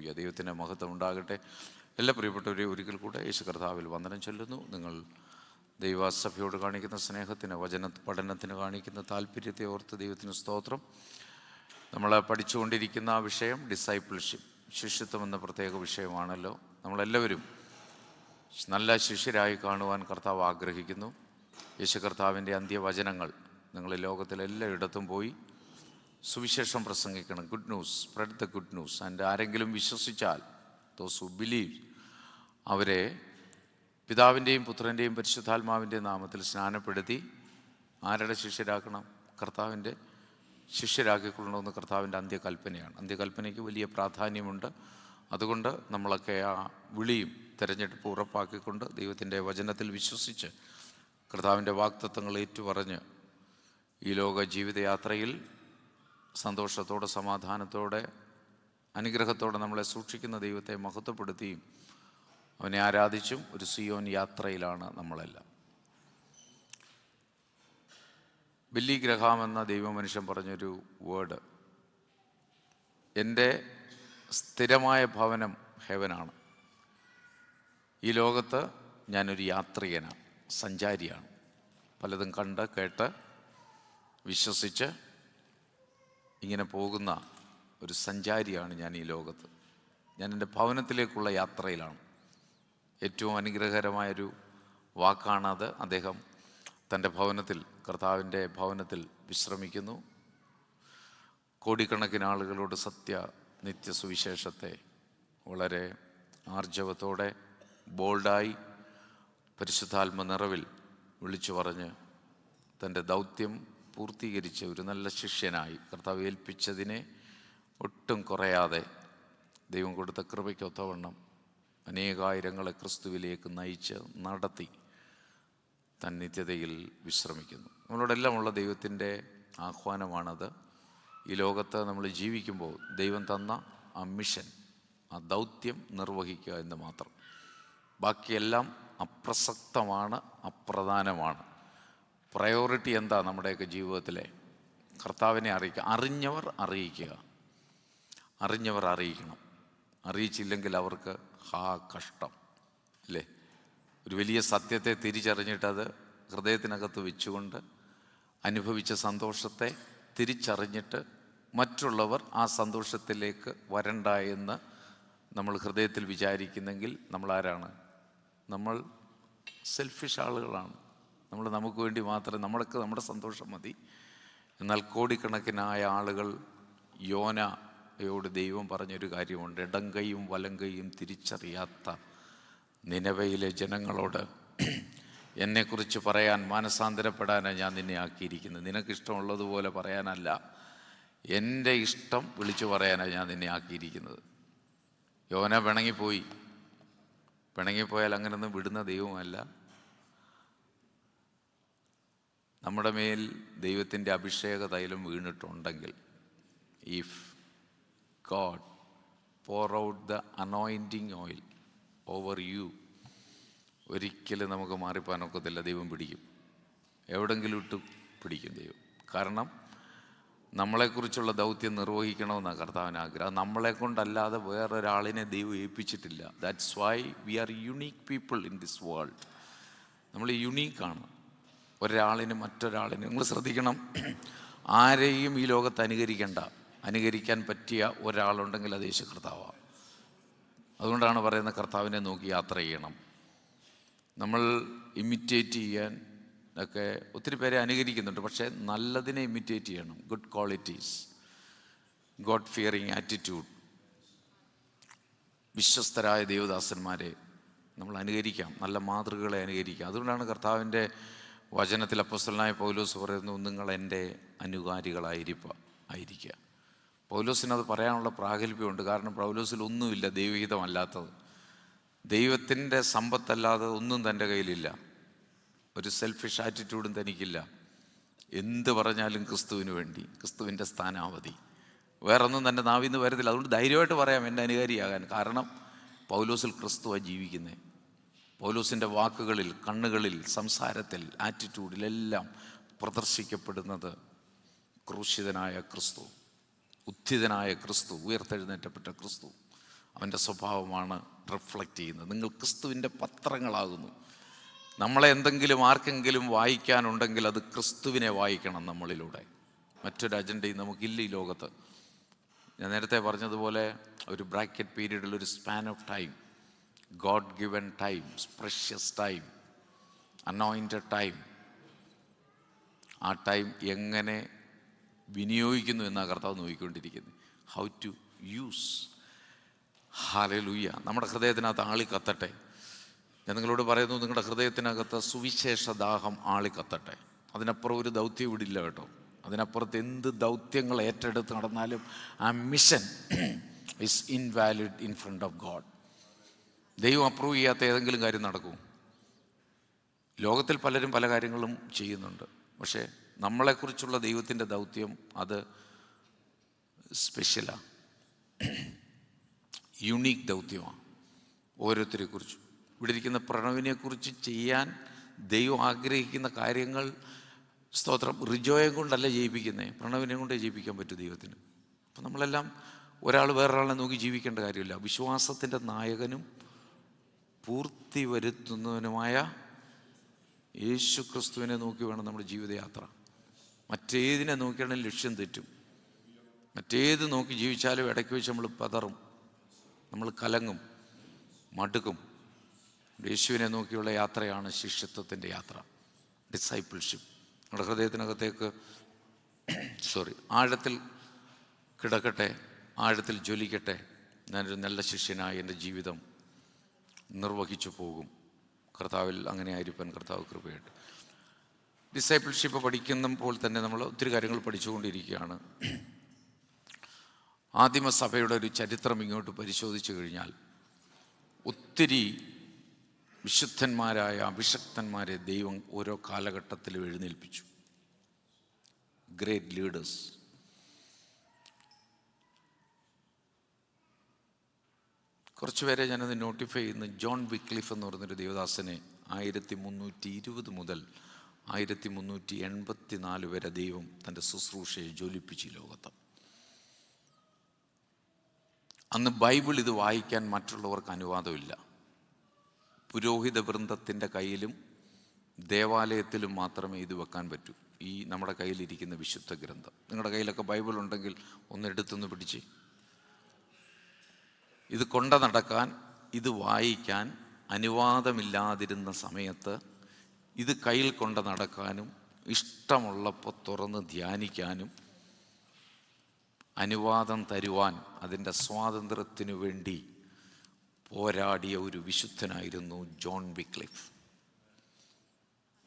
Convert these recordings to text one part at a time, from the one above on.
Hallelujah. ദൈവത്തിൻ്റെ മഹത്വം ഉണ്ടാകട്ടെ. എല്ലാ പ്രിയപ്പെട്ടവരെയും ഒരിക്കൽ കൂടെ യേശു കർത്താവിൽ വന്ദനം ചൊല്ലുന്നു. നിങ്ങൾ ദൈവസഭയോട് കാണിക്കുന്ന സ്നേഹത്തിന്, വചന പഠനത്തിന് കാണിക്കുന്ന താല്പര്യത്തെ ഓർത്ത് ദൈവത്തിന് സ്തോത്രം. നമ്മൾ പഠിച്ചുകൊണ്ടിരിക്കുന്ന വിഷയം ഡിസൈപ്പിൾഷിപ്പ്, ശിഷ്യത്വം എന്ന പ്രത്യേക വിഷയമാണല്ലോ. നമ്മളെല്ലാവരും നല്ല ശിഷ്യരായി കാണുവാൻ കർത്താവ് ആഗ്രഹിക്കുന്നു. യേശു കർത്താവിൻ്റെ അന്ത്യവചനങ്ങൾ, നിങ്ങൾ ലോകത്തിലെല്ലായിടത്തും പോയി സുവിശേഷം പ്രസംഗിക്കണം. Good news, spread the good news. And ആരെങ്കിലും വിശ്വസിച്ചാൽ, ദോസ് ഹു ബിലീവ്, അവരെ പിതാവിൻ്റെയും പുത്രൻ്റെയും പരിശുദ്ധാത്മാവിൻ്റെയും നാമത്തിൽ സ്നാനപ്പെടുത്തി ആരുടെ ശിഷ്യരാക്കണം? കർത്താവിൻ്റെ ശിഷ്യരാക്കിക്കൊള്ളണമെന്ന് കർത്താവിൻ്റെ അന്ത്യകൽപ്പനയാണ്. അന്ത്യകൽപ്പനയ്ക്ക് വലിയ പ്രാധാന്യമുണ്ട്. അതുകൊണ്ട് നമ്മളൊക്കെ ആ വിളിയും തിരഞ്ഞെടുപ്പ് ഉറപ്പാക്കിക്കൊണ്ട് ദൈവത്തിൻ്റെ വചനത്തിൽ വിശ്വസിച്ച് കർത്താവിൻ്റെ വാഗ്ദത്തങ്ങൾ ഏറ്റുപറഞ്ഞ് ഈ ലോക ജീവിതയാത്രയിൽ സന്തോഷത്തോടെ, സമാധാനത്തോടെ, അനുഗ്രഹത്തോടെ നമ്മളെ സൂക്ഷിക്കുന്ന ദൈവത്തെ മഹത്വപ്പെടുത്തിയും അവനെ ആരാധിച്ചും ഒരു സിയോൻ യാത്രയിലാണ് നമ്മളെല്ലാം. ബില്ലി ഗ്രഹാം എന്ന ദൈവമനുഷ്യൻ പറഞ്ഞൊരു വേർഡ്, എൻ്റെ സ്ഥിരമായ ഭവനം ഹെവനാണ്. ഈ ലോകത്ത് ഞാനൊരു യാത്രികനാണ്, സഞ്ചാരിയാണ്. പലതും കണ്ട് കേട്ട് വിശ്വസിച്ച് ഇങ്ങനെ പോകുന്ന ഒരു സഞ്ചാരിയാണ് ഞാൻ ഈ ലോകത്ത്. ഞാൻ എൻ്റെ ഭവനത്തിലേക്കുള്ള യാത്രയിലാണ്. ഏറ്റവും അനുഗ്രഹകരമായൊരു വാക്കാണത്. അദ്ദേഹം തൻ്റെ ഭവനത്തിൽ, കർത്താവിൻ്റെ ഭവനത്തിൽ വിശ്രമിക്കുന്നു. കോടിക്കണക്കിന് ആളുകളോട് നിത്യസുവിശേഷത്തെ വളരെ ആർജവത്തോടെ, ബോൾഡായി, പരിശുദ്ധാത്മ നിറവിൽ വിളിച്ചു പറഞ്ഞ് തൻ്റെ ദൗത്യം പൂർത്തീകരിച്ച ഒരു നല്ല ശിഷ്യനായി, കർത്താവ് ഏൽപ്പിച്ചതിനെ ഒട്ടും കുറയാതെ ദൈവം കൊടുത്ത കൃപയ്ക്കൊത്തവണ്ണം അനേകായിരങ്ങളെ ക്രിസ്തുവിലേക്ക് നയിച്ച് നടത്തി തൻ നിത്യതയിൽ വിശ്രമിക്കുന്നു. നമ്മളോടെല്ലാം ഉള്ള ദൈവത്തിൻ്റെ ആഹ്വാനമാണത്. ഈ ലോകത്ത് നമ്മൾ ജീവിക്കുമ്പോൾ ദൈവം തന്ന ആ മിഷൻ, ആ ദൗത്യം നിർവഹിക്കുക എന്ന് മാത്രം. ബാക്കിയെല്ലാം അപ്രസക്തമാണ്, അപ്രധാനമാണ്. പ്രയോറിറ്റി എന്താ നമ്മുടെയൊക്കെ ജീവിതത്തിലെ? കർത്താവിനെ അറിയിക്കുക. അറിഞ്ഞവർ അറിയിക്കുക, അറിഞ്ഞവർ അറിയിക്കണം. അറിയിച്ചില്ലെങ്കിൽ അവർക്ക് കഷ്ടം അല്ലേ? ഒരു വലിയ സത്യത്തെ തിരിച്ചറിഞ്ഞിട്ടത് ഹൃദയത്തിനകത്ത് വെച്ചുകൊണ്ട് അനുഭവിച്ച സന്തോഷത്തെ തിരിച്ചറിഞ്ഞിട്ട് മറ്റുള്ളവർ ആ സന്തോഷത്തിലേക്ക് വരണ്ട എന്ന് നമ്മൾ ഹൃദയത്തിൽ വിചാരിക്കുന്നെങ്കിൽ നമ്മൾ ആരാണ്? നമ്മൾ സെൽഫിഷ് ആളുകളാണ്. നമ്മൾ നമുക്ക് വേണ്ടി മാത്രമേ, നമ്മുടെ സന്തോഷം മതി. എന്നാൽ കോടിക്കണക്കിനായ ആളുകൾ, യോനയോട് ദൈവം പറഞ്ഞൊരു കാര്യമുണ്ട്. ഇടങ്കൈയും വലങ്കൈയും തിരിച്ചറിയാത്ത നിനവയിലെ ജനങ്ങളോട് എന്നെക്കുറിച്ച് പറയാൻ, മാനസാന്തരപ്പെടാനാണ് ഞാൻ നിന്നെ ആക്കിയിരിക്കുന്നത്. നിനക്കിഷ്ടമുള്ളതുപോലെ പറയാനല്ല, എൻ്റെ ഇഷ്ടം വിളിച്ചു പറയാനാണ് ഞാൻ നിന്നെ ആക്കിയിരിക്കുന്നത്. യോന പിണങ്ങിപ്പോയാൽ അങ്ങനെയൊന്നും വിടുന്ന ദൈവമല്ല. നമ്മുടെ മേൽ ദൈവത്തിൻ്റെ അഭിഷേക തൈലം വീണിട്ടുണ്ടെങ്കിൽ, if God pour out the anointing oil over you, ഒരിക്കലും നമുക്ക് മാറിപ്പോകാനൊക്കത്തില്ല. ദൈവം പിടിക്കും, എവിടെങ്കിലും ഇട്ട് പിടിക്കും ദൈവം. കാരണം നമ്മളെക്കുറിച്ചുള്ള ദൗത്യം നിർവഹിക്കണമെന്നാണ് കർത്താവിന് ആഗ്രഹം. നമ്മളെ കൊണ്ടല്ലാതെ വേറൊരാളിനെ ദൈവം ഏൽപ്പിച്ചിട്ടില്ല. That's why we are unique people in this world. നമ്മൾ യുണീക്കാണ്. ഒരാളിന് മറ്റൊരാളിന്, നിങ്ങൾ ശ്രദ്ധിക്കണം, ആരെയും ഈ ലോകത്ത് അനുകരിക്കാൻ പറ്റിയ ഒരാളുണ്ടെങ്കിൽ അത് യേശു കർത്താവാണ്. അതുകൊണ്ടാണ് പറയുന്നത് കർത്താവിനെ നോക്കി യാത്ര ചെയ്യണം. നമ്മൾ ഇമിറ്റേറ്റ് ചെയ്യാൻ ഒക്കെ ഒത്തിരി പേരെ അനുകരിക്കുന്നുണ്ട്, പക്ഷേ നല്ലതിനെ ഇമിറ്റേറ്റ് ചെയ്യണം. Good qualities, God fearing attitude, വിശ്വസ്തരായ ദേവദാസന്മാരെ നമ്മൾ അനുകരിക്കാം, നല്ല മാതൃകകളെ അനുകരിക്കാം. അതുകൊണ്ടാണ് കർത്താവിൻ്റെ വചനത്തിൽ അപ്പോസ്തലനായ പൗലോസ് പറയുന്നു, നിങ്ങൾ എൻ്റെ അനുകാരികളായിരിക്കുക. പൗലോസിനത് പറയാനുള്ള പ്രാഗൽഭ്യമുണ്ട്. കാരണം പൗലോസിൽ ഒന്നുമില്ല ദൈവഹിതമല്ലാത്തത്. ദൈവത്തിൻ്റെ സമ്പത്തല്ലാതെ ഒന്നും തൻ്റെ കയ്യിലില്ല. ഒരു സെൽഫിഷ് ആറ്റിറ്റ്യൂഡും തനിക്കില്ല. എന്ത് പറഞ്ഞാലും ക്രിസ്തുവിന് വേണ്ടി, ക്രിസ്തുവിൻ്റെ സ്ഥാനാവധി, വേറൊന്നും തൻ്റെ നാവിൽ നിന്ന് വരത്തില്ല. അതുകൊണ്ട് ധൈര്യമായിട്ട് പറയാം എൻ്റെ അനുകാരിയാകാൻ. കാരണം പൗലോസിൽ ക്രിസ്തുവാണ് ജീവിക്കുന്നത്. പൗലോസിൻ്റെ വാക്കുകളിൽ, കണ്ണുകളിൽ, സംസാരത്തിൽ, ആറ്റിറ്റ്യൂഡിലെല്ലാം പ്രദർശിക്കപ്പെടുന്നത് ക്രൂശിതനായ ക്രിസ്തു, ഉത്ഥിതനായ ക്രിസ്തു, ഉയർത്തെഴുന്നേറ്റപ്പെട്ട ക്രിസ്തു. അവൻ്റെ സ്വഭാവമാണ് റിഫ്ലക്റ്റ് ചെയ്യുന്നത്. നിങ്ങൾ ക്രിസ്തുവിൻ്റെ പത്രങ്ങളാകുന്നു. നമ്മളെ എന്തെങ്കിലും ആർക്കെങ്കിലും വായിക്കാനുണ്ടെങ്കിൽ അത് ക്രിസ്തുവിനെ വായിക്കണം നമ്മളിലൂടെ. മറ്റൊരു അജണ്ടയും നമുക്കില്ല ഈ ലോകത്ത്. ഞാൻ നേരത്തെ പറഞ്ഞതുപോലെ ഒരു ബ്രാക്കറ്റ് പീരീഡിൽ ഒരു span of time, God given time, precious time, anointed time. ആ ടൈം എങ്ങനെ വിനിയോഗിക്കുന്നു എന്നാണ് കർത്താവ് നോക്കിക്കൊണ്ടിരിക്കുന്നത്. How to use. ഹല്ലേലൂയ. നമ്മുടെ ഹൃദയത്തിനകത്ത് ആളി കത്തട്ടെ. ഞാൻ നിങ്ങളോട് പറയുന്നു, നിങ്ങളുടെ ഹൃദയത്തിനകത്ത് സുവിശേഷ ദാഹം ആളി കത്തട്ടെ. അതിനപ്പുറം ഒരു ദൗത്യം ഇവിടെ ഇല്ല കേട്ടോ. അതിനപ്പുറത്ത് എന്ത് ദൗത്യങ്ങൾ ഏറ്റെടുത്ത് നടന്നാലും ആ mission is invalid in front of God. ദൈവം അപ്രൂവ് ചെയ്യാത്ത ഏതെങ്കിലും കാര്യം നടക്കും? ലോകത്തിൽ പലരും പല കാര്യങ്ങളും ചെയ്യുന്നുണ്ട്. പക്ഷേ നമ്മളെക്കുറിച്ചുള്ള ദൈവത്തിൻ്റെ ദൗത്യം അത് സ്പെഷ്യലാണ്, യുണീക്ക് ദൗത്യമാണ് ഓരോരുത്തരെക്കുറിച്ചും. ഇവിടെ ഇരിക്കുന്ന പ്രണവിനെക്കുറിച്ച് ചെയ്യാൻ ദൈവം ആഗ്രഹിക്കുന്ന കാര്യങ്ങൾ, സ്തോത്രം, റിജോയെ കൊണ്ടല്ല ജയിപ്പിക്കുന്നത്, പ്രണവിനെ കൊണ്ടേ ജയിപ്പിക്കാൻ പറ്റും ദൈവത്തിന്. അപ്പം നമ്മളെല്ലാം ഒരാൾ വേറൊരാളെ നോക്കി ജീവിക്കേണ്ട കാര്യമില്ല. വിശ്വാസത്തിൻ്റെ നായകനും പൂർത്തി വരുത്തുന്നവനുമായ യേശു ക്രിസ്തുവിനെ നോക്കി വേണം നമ്മുടെ ജീവിതയാത്ര. മറ്റേതിനെ നോക്കിയാണെങ്കിൽ ലക്ഷ്യം തെറ്റും. മറ്റേത് നോക്കി ജീവിച്ചാലും ഇടയ്ക്ക് വെച്ച് നമ്മൾ പതറും, നമ്മൾ കലങ്ങും, മടുക്കും. യേശുവിനെ നോക്കിയുള്ള യാത്രയാണ് ശിഷ്യത്വത്തിൻ്റെ യാത്ര, ഡിസൈപ്പിൾഷിപ്പ്. നമ്മുടെ ഹൃദയത്തിനകത്തേക്ക് ആഴത്തിൽ കിടക്കട്ടെ, ആഴത്തിൽ ജ്വലിക്കട്ടെ. ഞാനൊരു നല്ല ശിഷ്യനായി എൻ്റെ ജീവിതം നിർവഹിച്ചു പോകും. കർത്താവിൽ അങ്ങനെ ആയിരിക്കാൻ കർത്താവ് കൃപയായിട്ട്. ഡിസൈപ്പിൾഷിപ്പ് പഠിക്കുമ്പോൾ തന്നെ നമ്മൾ ഒത്തിരി കാര്യങ്ങൾ പഠിച്ചുകൊണ്ടിരിക്കുകയാണ്. ആദിമസഭയുടെ ഒരു ചരിത്രം ഇങ്ങോട്ട് പരിശോധിച്ചു കഴിഞ്ഞാൽ ഒത്തിരി വിശുദ്ധന്മാരായ അഭിഷക്തന്മാരെ ദൈവം ഓരോ കാലഘട്ടത്തിലും എഴുന്നേൽപ്പിച്ചു. Great leaders. കുറച്ചുപേരെ ഞാനത് നോട്ടിഫൈ ചെയ്യുന്നു. ജോൺ വിക്ലിഫ് എന്ന് പറഞ്ഞൊരു ദേവദാസനെ 1320 മുതൽ 1384 വരെ ദൈവം തൻ്റെ ശുശ്രൂഷയെ ജ്വലിപ്പിച്ചു ലോകത്ത്. അന്ന് ബൈബിൾ ഇത് വായിക്കാൻ മറ്റുള്ളവർക്ക് അനുവാദമില്ല. പുരോഹിത വൃന്ദത്തിൻ്റെ കയ്യിലും ദേവാലയത്തിലും മാത്രമേ ഇത് വെക്കാൻ പറ്റൂ. ഈ നമ്മുടെ കയ്യിലിരിക്കുന്ന വിശുദ്ധ ഗ്രന്ഥം. നിങ്ങളുടെ കയ്യിലൊക്കെ ബൈബിൾ ഉണ്ടെങ്കിൽ ഒന്ന് എടുത്തൊന്ന് പിടിച്ച്. ഇത് കൊണ്ട നടക്കാൻ, ഇത് വായിക്കാൻ അനുവാദമില്ലാതിരുന്ന സമയത്ത് ഇത് കയ്യിൽ കൊണ്ട് നടക്കാനും ഇഷ്ടമുള്ളപ്പോൾ തുറന്ന് ധ്യാനിക്കാനും അനുവാദം തരുവാൻ അതിൻ്റെ സ്വാതന്ത്ര്യത്തിനു വേണ്ടി പോരാടിയ ഒരു വിശുദ്ധനായിരുന്നു ജോൺ വിക്ലിഫ്.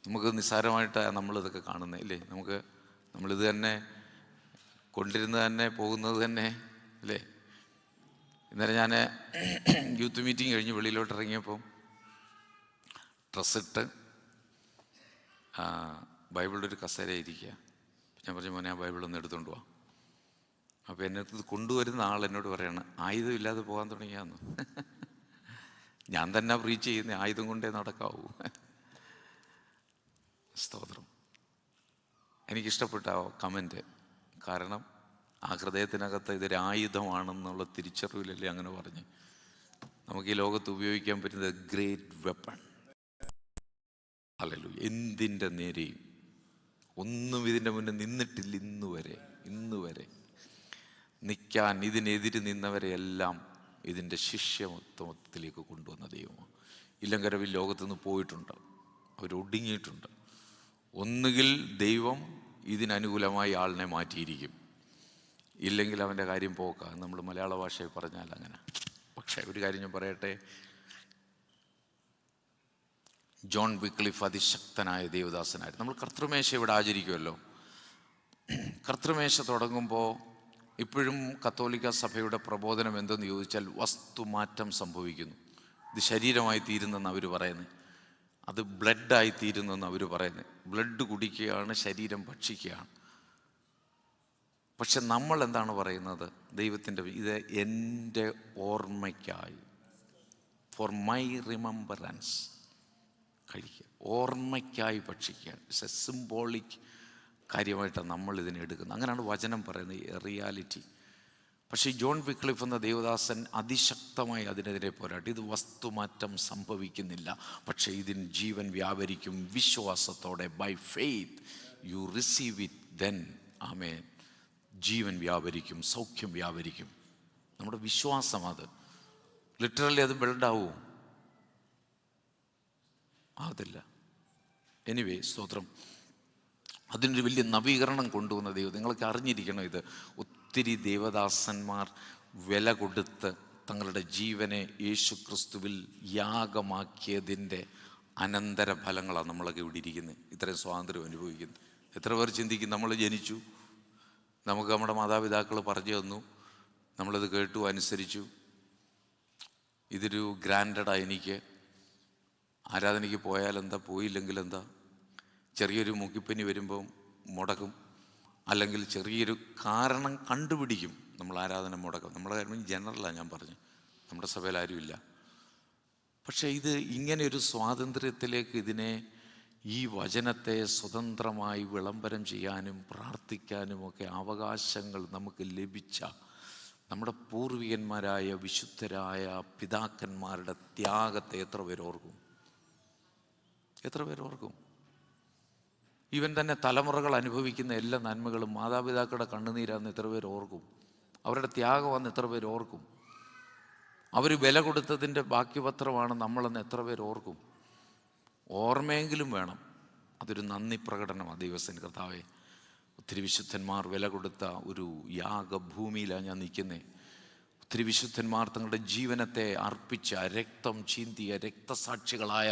നമുക്ക് നിസ്സാരമായിട്ടാണ് നമ്മളിതൊക്കെ കാണുന്നത് അല്ലേ? നമ്മളിത് തന്നെ കൊണ്ടിരുന്നത് തന്നെ, പോകുന്നത് തന്നെ അല്ലേ? ഇന്നലെ ഞാൻ യൂത്ത് മീറ്റിംഗ് കഴിഞ്ഞ് വെളിയിലോട്ട് ഇറങ്ങിയപ്പോൾ ഡ്രസ്സിട്ട് ബൈബിളിൻ്റെ ഒരു കസേര ഇരിക്കുക. ഞാൻ പറഞ്ഞു, മോനെ ആ ബൈബിളൊന്ന് എടുത്തുകൊണ്ട് പോവാം. അപ്പോൾ എന്നെ ഇത് കൊണ്ടുവരുന്ന ആൾ എന്നോട് പറയാണ്, ആയുധമില്ലാതെ പോകാൻ തുടങ്ങിയാന്ന്. ഞാൻ തന്നെ പ്രീച്ച് ചെയ്യുന്ന ആയുധം കൊണ്ടേ നടക്കാവൂ. സ്തോത്രം. എനിക്കിഷ്ടപ്പെട്ട ആ കമൻറ്റ്. കാരണം ആ ഹൃദയത്തിനകത്ത് ഇതൊരു ആയുധമാണെന്നുള്ള തിരിച്ചറിവിലല്ലേ അങ്ങനെ പറഞ്ഞ്. നമുക്ക് ഈ ലോകത്ത് ഉപയോഗിക്കാൻ പറ്റുന്ന ഗ്രേറ്റ് വെപ്പൺ. ഹല്ലേലൂയ. എന്തിൻ്റെ നേരെയും ഒന്നും ഇതിൻ്റെ മുന്നേ നിന്നിട്ടില്ല ഇന്ന് വരെ നിൽക്കാൻ ഇതിനെതിര് നിന്നവരെയെല്ലാം ഇതിൻ്റെ ശിഷ്യമത്വത്തിലേക്ക് കൊണ്ടുവന്ന ദൈവമാണ്. ഇല്ലങ്കരവിൽ ലോകത്തുനിന്ന് പോയിട്ടുണ്ട്, അവരൊടുങ്ങിയിട്ടുണ്ട്. ഒന്നുകിൽ ദൈവം ഇതിനനുകൂലമായി ആളിനെ മാറ്റിയിരിക്കും, ഇല്ലെങ്കിൽ അവൻ്റെ കാര്യം പോക്കാം. നമ്മൾ മലയാള ഭാഷയിൽ പറഞ്ഞാൽ അങ്ങനെ. പക്ഷേ ഒരു കാര്യം ഞാൻ പറയട്ടെ, ജോൺ വിക്ലിഫ് അതിശക്തനായ ദേവദാസനായിരുന്നു. നമ്മൾ കർത്തൃമേശ ഇവിടെ ആചരിക്കുമല്ലോ. കർത്തൃമേശ തുടങ്ങുമ്പോൾ ഇപ്പോഴും കത്തോലിക്ക സഭയുടെ പ്രബോധനം എന്തെന്ന് ചോദിച്ചാൽ വസ്തുമാറ്റം സംഭവിക്കുന്നു. ഇത് ശരീരമായി തീരുന്നെന്ന് അവർ പറയുന്നത്, അത് ബ്ലഡായി തീരുന്നെന്ന് അവർ പറയുന്നത്. ബ്ലഡ് കുടിക്കുകയാണ്, ശരീരം ഭക്ഷിക്കുകയാണ്. പക്ഷെ നമ്മൾ എന്താണ് പറയുന്നത്? ദൈവത്തിൻ്റെ ഇത് എൻ്റെ ഓർമ്മയ്ക്കായി, ഫോർ മൈ റിമംബറൻസ് കഴിക്കുക, ഓർമ്മയ്ക്കായി ഭക്ഷിക്കുക. ഇറ്റ്സ് എ സിംബോളിക് കാര്യമായിട്ടാണ് നമ്മൾ ഇതിനെ എടുക്കുന്നത്. അങ്ങനെയാണ് വചനം പറയുന്നത്. റിയാലിറ്റി പക്ഷേ ജോൺ വിക്ലിഫ് എന്ന ദേവദാസൻ അതിശക്തമായി അതിനെതിരെ പോരാട്ടി. ഇത് വസ്തുമാറ്റം സംഭവിക്കുന്നില്ല, പക്ഷേ ഇതിന് ജീവൻ വ്യാപരിക്കും വിശ്വാസത്തോടെ. By faith you receive it, then amen, ജീവൻ വ്യാപരിക്കും, സൗഖ്യം വ്യാപരിക്കും. നമ്മുടെ വിശ്വാസം അത്. ലിറ്ററലി അത് ബിൽഡാവും? ആകത്തില്ല. എനിവേ, സ്തോത്രം. അതിനൊരു വലിയ നവീകരണം കൊണ്ടുവന്ന ദൈവം നിങ്ങൾക്ക് അറിഞ്ഞിരിക്കണം. ഇത് ഒത്തിരി ദേവദാസന്മാർ വില കൊടുത്ത് തങ്ങളുടെ ജീവനെ യേശു ക്രിസ്തുവിൽ യാഗമാക്കിയതിൻ്റെ അനന്തര ഫലങ്ങളാണ് നമ്മളൊക്കെ ഇവിടെ ഇരിക്കുന്നത്, ഇത്രയും സ്വാതന്ത്ര്യം അനുഭവിക്കുന്നത്. എത്ര പേർ ചിന്തിക്കും, നമ്മൾ ജനിച്ചു, നമുക്ക് നമ്മുടെ മാതാപിതാക്കൾ പറഞ്ഞു തന്നു, നമ്മളത് കേട്ടു, അനുസരിച്ചു, ഇതൊരു ഗ്രാൻഡഡാണ്, എനിക്ക് ആരാധനയ്ക്ക് പോയാലെന്താ, പോയില്ലെങ്കിൽ എന്താ, ചെറിയൊരു മുക്കിപ്പനി വരുമ്പം മുടക്കും, അല്ലെങ്കിൽ ചെറിയൊരു കാരണം കണ്ടുപിടിക്കും നമ്മൾ ആരാധന മുടക്കും. നമ്മുടെ കാര്യം ജനറലാണ് ഞാൻ പറഞ്ഞു, നമ്മുടെ സഭയിൽ ആരുമില്ല. പക്ഷേ ഇത് ഇങ്ങനെ ഒരു സ്വാതന്ത്ര്യത്തിലേക്ക് ഇതിനെ, ഈ വചനത്തെ സ്വതന്ത്രമായി വിളംബരം ചെയ്യാനും പ്രാർത്ഥിക്കാനും ഒക്കെ അവകാശങ്ങൾ നമുക്ക് ലഭിച്ച നമ്മുടെ പൂർവികന്മാരായ വിശുദ്ധരായ പിതാക്കന്മാരുടെ ത്യാഗത്തെ എത്ര പേരോർക്കും? എത്ര പേരോർക്കും? ഇവൻ തന്നെ തലമുറകൾ അനുഭവിക്കുന്ന എല്ലാ നന്മകളും മാതാപിതാക്കളുടെ കണ്ണുനീരാന്ന് എത്ര പേർ ഓർക്കും? അവരുടെ ത്യാഗമാണെന്ന് എത്ര പേർ ഓർക്കും? അവർ വില കൊടുത്തതിൻ്റെ ബാക്കി പത്രമാണ് നമ്മളെന്ന് എത്ര പേർ ഓർക്കും? ഓർമ്മയെങ്കിലും വേണം. അതൊരു നന്ദി പ്രകടനമാണ് ദൈവത്തിന്. കർത്താവേ, ഒത്തിരി വിശുദ്ധന്മാർ വില കൊടുത്ത ഒരു യാഗഭൂമിയിലാണ് ഞാൻ നിൽക്കുന്നത്. ഒത്തിരി വിശുദ്ധന്മാർ തങ്ങളുടെ ജീവനത്തെ അർപ്പിച്ച, രക്തം ചീന്തിയ രക്തസാക്ഷികളായ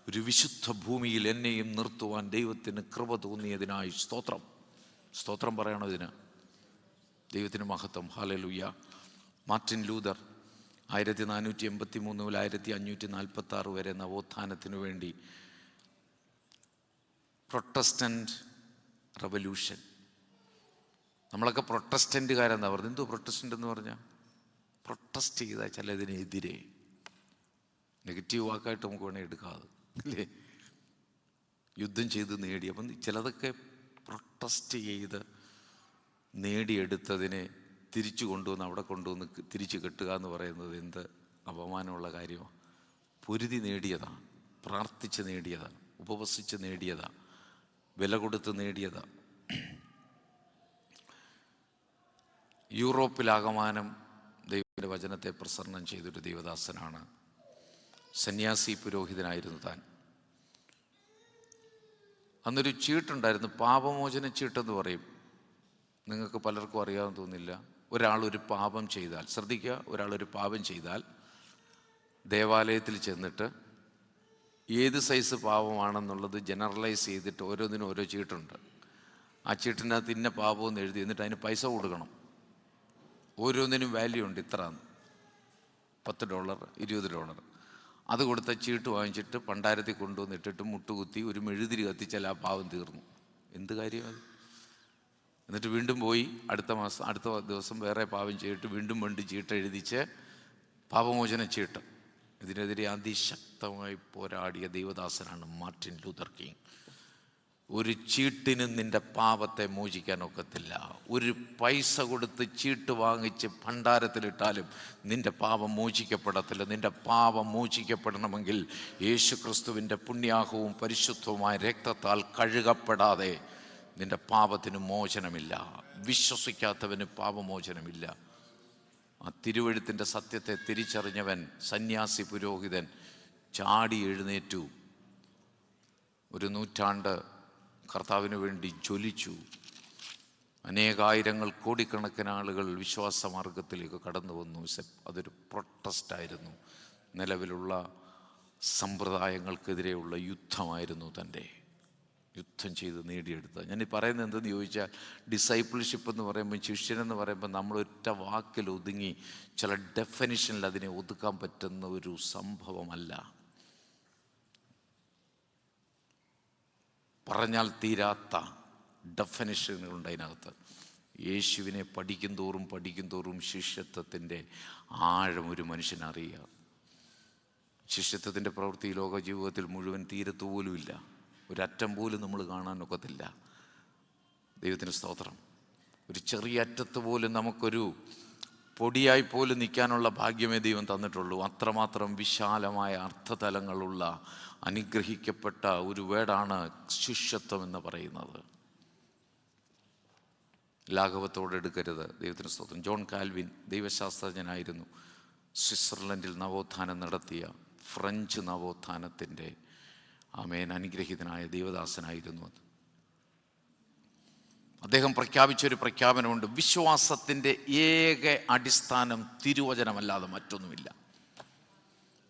ഒരു വിശുദ്ധ ഭൂമിയിൽ എന്നെയും നിർത്തുവാൻ ദൈവത്തിന് കൃപ തോന്നിയതിനായി സ്തോത്രം. സ്തോത്രം പറയണം ഇതിന്. ദൈവത്തിന് മഹത്വം. ഹല്ലേലൂയ. മാർട്ടിൻ ലൂതർ 1483 മുതൽ 1546 വരെ നവോത്ഥാനത്തിനു വേണ്ടി പ്രൊട്ടസ്റ്റൻ്റ് റവല്യൂഷൻ. നമ്മളൊക്കെ പ്രൊട്ടസ്റ്റൻ്റുകാരെന്നാ പറഞ്ഞത്. എന്തോ പ്രൊട്ടസ്റ്റൻ്റ് എന്ന് പറഞ്ഞാൽ പ്രൊട്ടസ്റ്റ് ചെയ്താൽ ചിലതിനെതിരെ, നെഗറ്റീവ് വാക്കായിട്ട് നമുക്ക് വേണമെങ്കിൽ എടുക്കാതെ അല്ലേ, യുദ്ധം ചെയ്ത് നേടി. അപ്പം ചിലതൊക്കെ പ്രൊട്ടസ്റ്റ് ചെയ്ത് നേടിയെടുത്തതിനെ തിരിച്ചു കൊണ്ടുവന്ന് അവിടെ കൊണ്ടുവന്ന് തിരിച്ചു കെട്ടുക എന്ന് പറയുന്നത് എന്ത് അപമാനമുള്ള കാര്യമാണ്. പൊരുതി നേടിയതാണ്, പ്രാർത്ഥിച്ച് നേടിയതാണ്, ഉപവസിച്ച് നേടിയതാണ്, വില കൊടുത്ത് നേടിയതാണ്. യൂറോപ്പിലാകമാനം ദൈവത്തിൻ്റെ വചനത്തെ പ്രസരണം ചെയ്തൊരു ദൈവദാസനാണ്. സന്യാസി പുരോഹിതനായിരുന്നു താൻ. അന്നൊരു ചീട്ടുണ്ടായിരുന്നു, പാപമോചന ചീട്ടെന്ന് പറയും. നിങ്ങൾക്ക് പലർക്കും അറിയാമെന്ന് തോന്നില്ല. ഒരാളൊരു പാപം ചെയ്താൽ, ശ്രദ്ധിക്കുക, ഒരാളൊരു പാപം ചെയ്താൽ ദേവാലയത്തിൽ ചെന്നിട്ട് ഏത് സൈസ് പാപമാണെന്നുള്ളത് ജനറലൈസ് ചെയ്തിട്ട് ഓരോന്നിനും ഓരോ ചീട്ടുണ്ട്. ആ ചീട്ടിനകത്ത് ഇന്ന പാപമെന്ന് എഴുതി, എന്നിട്ട് അതിന് പൈസ കൊടുക്കണം. ഓരോന്നിനും വാല്യൂ ഉണ്ട്, ഇത്ര $10, $20. അത് കൊടുത്ത ചീട്ട് വാങ്ങിച്ചിട്ട് പണ്ടാരത്തിൽ കൊണ്ടുവന്നിട്ടിട്ട് മുട്ടുകുത്തി ഒരു മെഴുതിരി കത്തിച്ചാൽ ആ പാവം തീർന്നു. എന്ത് കാര്യമാണ്? എന്നിട്ട് വീണ്ടും പോയി അടുത്ത ദിവസം വേറെ പാവം ചെയ്തിട്ട് വീണ്ടും ചീട്ട് എഴുതിച്ച് പാപമോചന ചീട്ട്. ഇതിനെതിരെ അതിശക്തമായി പോരാടിയ ദൈവദാസനാണ് മാർട്ടിൻ ലൂതർ കിങ്. ഒരു ചീട്ടിനും നിൻ്റെ പാപത്തെ മോചിക്കാൻ ഒക്കത്തില്ല. ഒരു പൈസ കൊടുത്ത് ചീട്ട് വാങ്ങിച്ച് ഭണ്ഡാരത്തിലിട്ടാലും നിൻ്റെ പാപം മോചിക്കപ്പെടത്തില്ല. നിൻ്റെ പാപം മോചിക്കപ്പെടണമെങ്കിൽ യേശു ക്രിസ്തുവിൻ്റെ പുണ്യാഹവും പരിശുദ്ധവുമായ രക്തത്താൽ കഴുകപ്പെടാതെ നിൻ്റെ പാപത്തിന് മോചനമില്ല. വിശ്വസിക്കാത്തവന് പാപമോചനമില്ല. ആ തിരുവെഴുത്തിൻ്റെ സത്യത്തെ തിരിച്ചറിഞ്ഞവൻ, സന്യാസി പുരോഹിതൻ, ചാടി എഴുന്നേറ്റു. ഒരു നൂറ്റാണ്ട് കർത്താവിന് വേണ്ടി ജ്വലിച്ചു. അനേകായിരങ്ങൾ, കോടിക്കണക്കിന് ആളുകൾ വിശ്വാസമാർഗത്തിലേക്ക് കടന്നു വന്നു. അതൊരു പ്രൊട്ടസ്റ്റായിരുന്നു. നിലവിലുള്ള സമ്പ്രദായങ്ങൾക്കെതിരെയുള്ള യുദ്ധമായിരുന്നു. തൻ്റെ യുദ്ധം ചെയ്ത് നേടിയെടുത്തത്. ഞാനീ പറയുന്നത് എന്തെന്ന് ചോദിച്ചാൽ, ഡിസൈപ്പിൾഷിപ്പ് എന്ന് പറയുമ്പോൾ, ശിഷ്യനെന്ന് പറയുമ്പോൾ നമ്മളൊറ്റ വാക്കിൽ ഒതുങ്ങി ചില ഡെഫിനിഷനിൽ അതിനെ ഒതുക്കാൻ പറ്റുന്ന ഒരു സംഭവമല്ല. പറഞ്ഞാൽ തീരാത്ത ഡെഫിനിഷനുകളുണ്ട് അതിനകത്ത്. യേശുവിനെ പഠിക്കും തോറും ശിഷ്യത്വത്തിൻ്റെ ആഴം ഒരു മനുഷ്യനറിയുക. ശിഷ്യത്വത്തിൻ്റെ പ്രവൃത്തി ലോക ജീവിതത്തിൽ മുഴുവൻ തീരത്തുപോലുമില്ല. ഒരറ്റം പോലും നമ്മൾ കാണാനൊക്കത്തില്ല. ദൈവത്തിന് സ്തോത്രം. ഒരു ചെറിയ അറ്റത്ത് പോലും നമുക്കൊരു പൊടിയായി പോലും നിൽക്കാനുള്ള ഭാഗ്യമേ ദൈവം തന്നിട്ടുള്ളൂ. അത്രമാത്രം വിശാലമായ അർത്ഥതലങ്ങളുള്ള അനുഗ്രഹിക്കപ്പെട്ട ഒരു വേർഡാണ് ശിഷ്യത്വം എന്ന് പറയുന്നത്. ലാഘവത്തോടെ എടുക്കരുത്. ദൈവത്തിന് സ്തോത്രം. John Calvin ദൈവശാസ്ത്രജ്ഞനായിരുന്നു. സ്വിറ്റ്സർലൻഡിൽ നവോത്ഥാനം നടത്തിയ ഫ്രഞ്ച് നവോത്ഥാനത്തിൻ്റെ അനുഗ്രഹീതനായ ദൈവദാസനായിരുന്നു അത്. അദ്ദേഹം പ്രഖ്യാപിച്ചൊരു പ്രഖ്യാപനമുണ്ട്: വിശ്വാസത്തിൻ്റെ ഏക അടിസ്ഥാനം തിരുവചനമല്ലാതെ മറ്റൊന്നുമില്ല.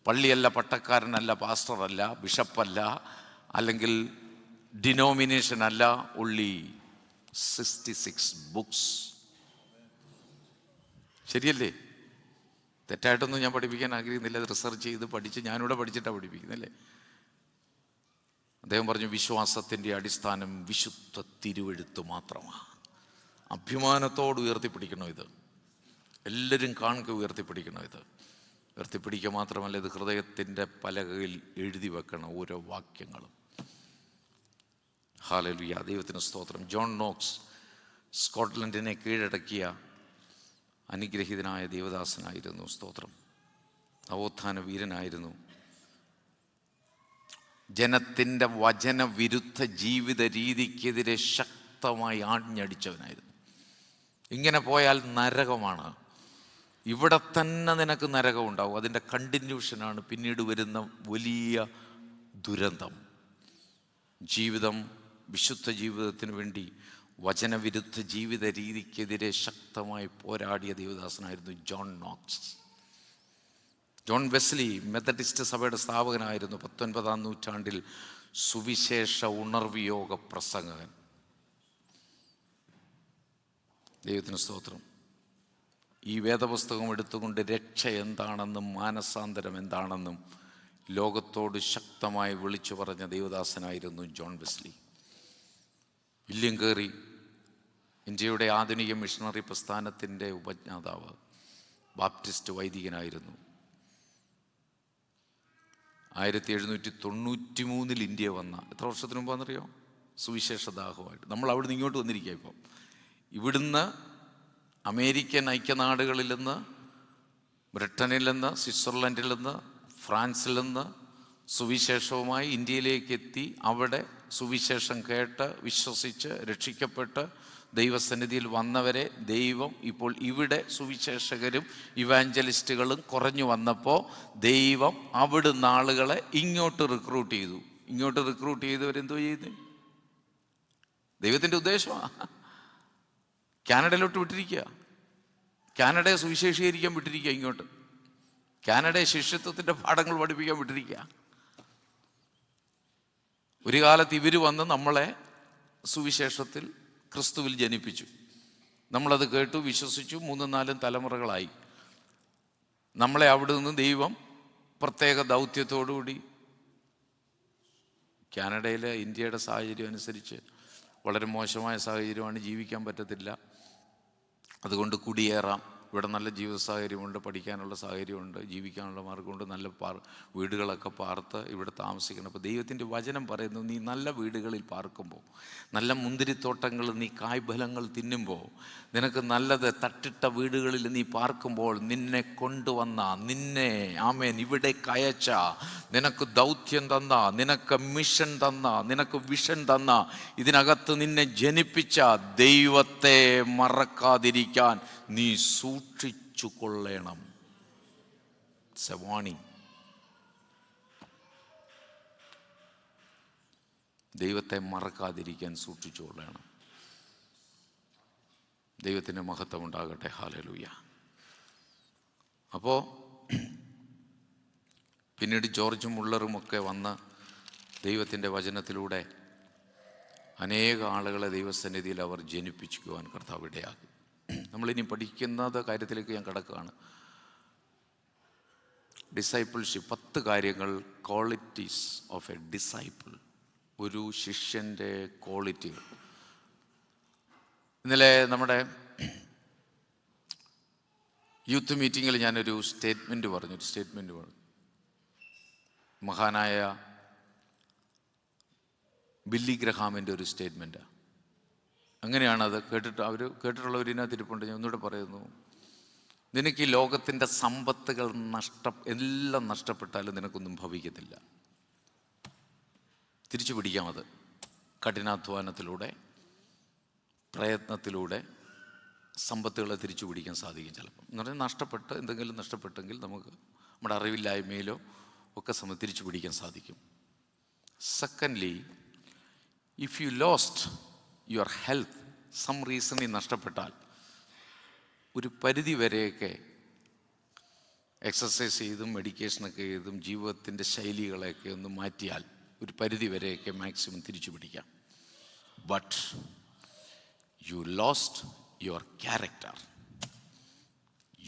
പള്ളിയല്ല, പട്ടക്കാരനല്ല, പാസ്റ്ററല്ല, ബിഷപ്പല്ല, അല്ലെങ്കിൽ ഡിനോമിനേഷൻ അല്ല. ഉള്ളി 66 ബുക്സ്. ശരിയല്ലേ? തെറ്റായിട്ടൊന്നും ഞാൻ പഠിപ്പിക്കാൻ ആഗ്രഹിക്കുന്നില്ല. അത് റിസർച്ച് ചെയ്ത് പഠിച്ച് ഞാനിവിടെ പഠിച്ചിട്ടാണ് പഠിപ്പിക്കുന്നല്ലേ. അദ്ദേഹം പറഞ്ഞു, വിശ്വാസത്തിൻ്റെ അടിസ്ഥാനം വിശുദ്ധ തിരുവെഴുത്ത് മാത്രമാണ്. അഭിമാനത്തോട് ഉയർത്തിപ്പിടിക്കണം ഇത്. എല്ലാവരും കാണുക ഉയർത്തിപ്പിടിക്കണം ഇത്. ഉയർത്തിപ്പിടിക്കുക മാത്രമല്ല, ഇത് ഹൃദയത്തിൻ്റെ പലകയിൽ എഴുതി വെക്കണം ഓരോ വാക്യങ്ങളും. ഹല്ലേലൂയ, ദൈവത്തിന് സ്തോത്രം. ജോൺ നോക്സ് സ്കോട്ട്ലൻഡിനെ കീഴടക്കിയ അനുഗ്രഹീതനായ ദേവദാസനായിരുന്നു. സ്തോത്രം. നവോത്ഥാന വീരനായിരുന്നു. ജനത്തിൻ്റെ വചനവിരുദ്ധ ജീവിത രീതിക്കെതിരെ ശക്തമായി ആഞ്ഞടിച്ചവനായിരുന്നു. ഇങ്ങനെ പോയാൽ നരകമാണ്, ഇവിടെ തന്നെ നിനക്ക് നരകം ഉണ്ടാവും. അതിൻ്റെ കണ്ടിന്യൂഷനാണ് പിന്നീട് വരുന്ന വലിയ ദുരന്തം. ജീവിതം, വിശുദ്ധ ജീവിതത്തിന് വേണ്ടി വചനവിരുദ്ധ ജീവിത രീതിക്കെതിരെ ശക്തമായി പോരാടിയ ദേവദാസനായിരുന്നു John Knox. John Wesley Methodist സഭയുടെ സ്ഥാപകനായിരുന്നു. 19-ാം നൂറ്റാണ്ടിൽ സുവിശേഷ ഉണർവ് യോഗ പ്രസംഗകൻ. ദൈവത്തിന് സ്തോത്രം. ഈ വേദപുസ്തകം എടുത്തുകൊണ്ട് രക്ഷ എന്താണെന്നും മാനസാന്തരം എന്താണെന്നും ലോകത്തോട് ശക്തമായി വിളിച്ചു പറഞ്ഞ ദേവദാസനായിരുന്നു ജോൺ വെസ്ലി. വില്യം കേറി ഇന്ത്യയുടെ ആധുനിക മിഷണറി പ്രസ്ഥാനത്തിൻ്റെ ഉപജ്ഞാതാവ്, ബാപ്റ്റിസ്റ്റ് വൈദികനായിരുന്നു. 1793 ഇന്ത്യ വന്ന എത്ര വർഷത്തിന് മുമ്പാണെന്നറിയോ? സുവിശേഷ ദാഹമായിട്ട് നമ്മൾ അവിടെ നിന്ന് ഇങ്ങോട്ട് വന്നിരിക്കുക. ഇപ്പം ഇവിടുന്ന് അമേരിക്കൻ ഐക്യനാടുകളിൽ നിന്ന്, ബ്രിട്ടനിൽ നിന്ന്, സ്വിറ്റ്സർലൻഡിൽ നിന്ന്, ഫ്രാൻസിൽ നിന്ന് സുവിശേഷവുമായി ഇന്ത്യയിലേക്ക് എത്തി അവിടെ സുവിശേഷം കേട്ട് വിശ്വസിച്ച് രക്ഷിക്കപ്പെട്ട് ദൈവസന്നിധിയിൽ വന്നവരെ ദൈവം ഇപ്പോൾ ഇവിടെ സുവിശേഷകരും ഇവാഞ്ചലിസ്റ്റുകളും കുറഞ്ഞു വന്നപ്പോൾ ദൈവം അവിടുന്ന് ആളുകളെ ഇങ്ങോട്ട് റിക്രൂട്ട് ചെയ്തു. ഇങ്ങോട്ട് റിക്രൂട്ട് ചെയ്തവരെന്തോ ചെയ്ത് ദൈവത്തിൻ്റെ ഉദ്ദേശമാണ്. കാനഡയിലോട്ട് വിട്ടിരിക്കുക. കാനഡയെ സുവിശേഷീകരിക്കാൻ വിട്ടിരിക്കുക. ഇങ്ങോട്ട് കാനഡയെ ശിഷ്യത്വത്തിൻ്റെ പാഠങ്ങൾ പഠിപ്പിക്കാൻ വിട്ടിരിക്കുക. ഒരു കാലത്ത് ഇവർ വന്ന് നമ്മളെ സുവിശേഷത്തിൽ ക്രിസ്തുവിൽ ജനിപ്പിച്ചു. നമ്മളത് കേട്ടു, വിശ്വസിച്ചു. 3-4 തലമുറകളായി. നമ്മളെ അവിടെ നിന്ന് ദൈവം പ്രത്യേക ദൗത്യത്തോടുകൂടി, കാനഡയിലെ ഇന്ത്യയുടെ സാഹചര്യം അനുസരിച്ച് വളരെ മോശമായ സാഹചര്യമാണ്, ജീവിക്കാൻ പറ്റത്തില്ല. അതുകൊണ്ട് കുടിയേറാം. ഇവിടെ നല്ല ജീവിത സാഹചര്യമുണ്ട്, പഠിക്കാനുള്ള സാഹചര്യമുണ്ട്, ജീവിക്കാനുള്ള മാർഗമുണ്ട്, നല്ല വീടുകളൊക്കെ പാർത്ത് ഇവിടെ താമസിക്കണം. അപ്പോൾ ദൈവത്തിൻ്റെ വചനം പറയുന്നു, നീ നല്ല വീടുകളിൽ പാർക്കുമ്പോൾ, നല്ല മുന്തിരിത്തോട്ടങ്ങൾ, നീ കായ്ഫലങ്ങൾ തിന്നുമ്പോൾ, നിനക്ക് നല്ലത് തട്ടിട്ട വീടുകളിൽ നീ പാർക്കുമ്പോൾ, നിന്നെ കൊണ്ടുവന്ന, നിന്നെ ഇവിടെ കയച്ച, നിനക്ക് ദൗത്യം തന്ന, നിനക്ക് മിഷൻ തന്ന, നിനക്ക് വിഷൻ തന്ന, ഇതിനകത്ത് നിന്നെ ജനിപ്പിച്ച ദൈവത്തെ മറക്കാതിരിക്കാൻ നീ സൂക്ഷിച്ചു കൊള്ളണം. വാണി. ദൈവത്തെ മറക്കാതിരിക്കാൻ സൂക്ഷിച്ചു കൊള്ളണം. ദൈവത്തിൻ്റെ മഹത്വം ഉണ്ടാകട്ടെ. ഹല്ലേലൂയ. അപ്പോൾ പിന്നീട് ജോർജ് മുള്ളറുമൊക്കെ വന്ന് ദൈവത്തിൻ്റെ വചനത്തിലൂടെ അനേക ആളുകളെ ദൈവസന്നിധിയിൽ അവർ ജനിപ്പിക്കുവാൻ കർത്താവ് ഇടയാക്കി. നമ്മളിനി പഠിക്കുന്നത് കാര്യത്തിലേക്ക് ഞാൻ കടക്കുകയാണ്. ഡിസൈപ്പിൾഷിപ്പ്, 10 കാര്യങ്ങൾ, ക്വാളിറ്റീസ് ഓഫ് എ ഡിസൈപ്പിൾ, ഒരു ശിഷ്യൻ്റെ ക്വാളിറ്റികൾ. ഇന്നലെ നമ്മുടെ യൂത്ത് മീറ്റിങ്ങിൽ ഞാനൊരു സ്റ്റേറ്റ്മെൻറ്റ് പറഞ്ഞു. മഹാനായ ബില്ലി ഗ്രഹാമിൻ്റെ ഒരു സ്റ്റേറ്റ്മെൻറ്റാണ്. അങ്ങനെയാണത്. അവർ കേട്ടിട്ടുള്ളവരിനകത്ത് ഇരിപ്പുണ്ട്. ഞാൻ ഒന്നുകൂടെ പറയുന്നു. നിനക്ക് ഈ ലോകത്തിൻ്റെ സമ്പത്തുകൾ എല്ലാം നഷ്ടപ്പെട്ടാലും നിനക്കൊന്നും ഭവിക്കത്തില്ല. തിരിച്ചു പിടിക്കാം. അത് കഠിനാധ്വാനത്തിലൂടെ, പ്രയത്നത്തിലൂടെ സമ്പത്തുകളെ തിരിച്ചു പിടിക്കാൻ സാധിക്കും. ചിലപ്പം എന്ന് പറഞ്ഞാൽ എന്തെങ്കിലും നഷ്ടപ്പെട്ടെങ്കിൽ നമുക്ക് നമ്മുടെ അറിവില്ലായ്മയിലോ ഒക്കെ തിരിച്ചു പിടിക്കാൻ സാധിക്കും. Secondly, if you lost your health, some റീസണിൽ നഷ്ടപ്പെട്ടാൽ ഒരു പരിധി വരെയൊക്കെ എക്സസൈസ് ചെയ്തും മെഡിക്കേഷനൊക്കെ ചെയ്തും ജീവിതത്തിൻ്റെ ശൈലികളെയൊക്കെ ഒന്ന് മാറ്റിയാൽ ഒരു പരിധി വരെയൊക്കെ മാക്സിമം തിരിച്ചു പിടിക്കാം. But you lost your character,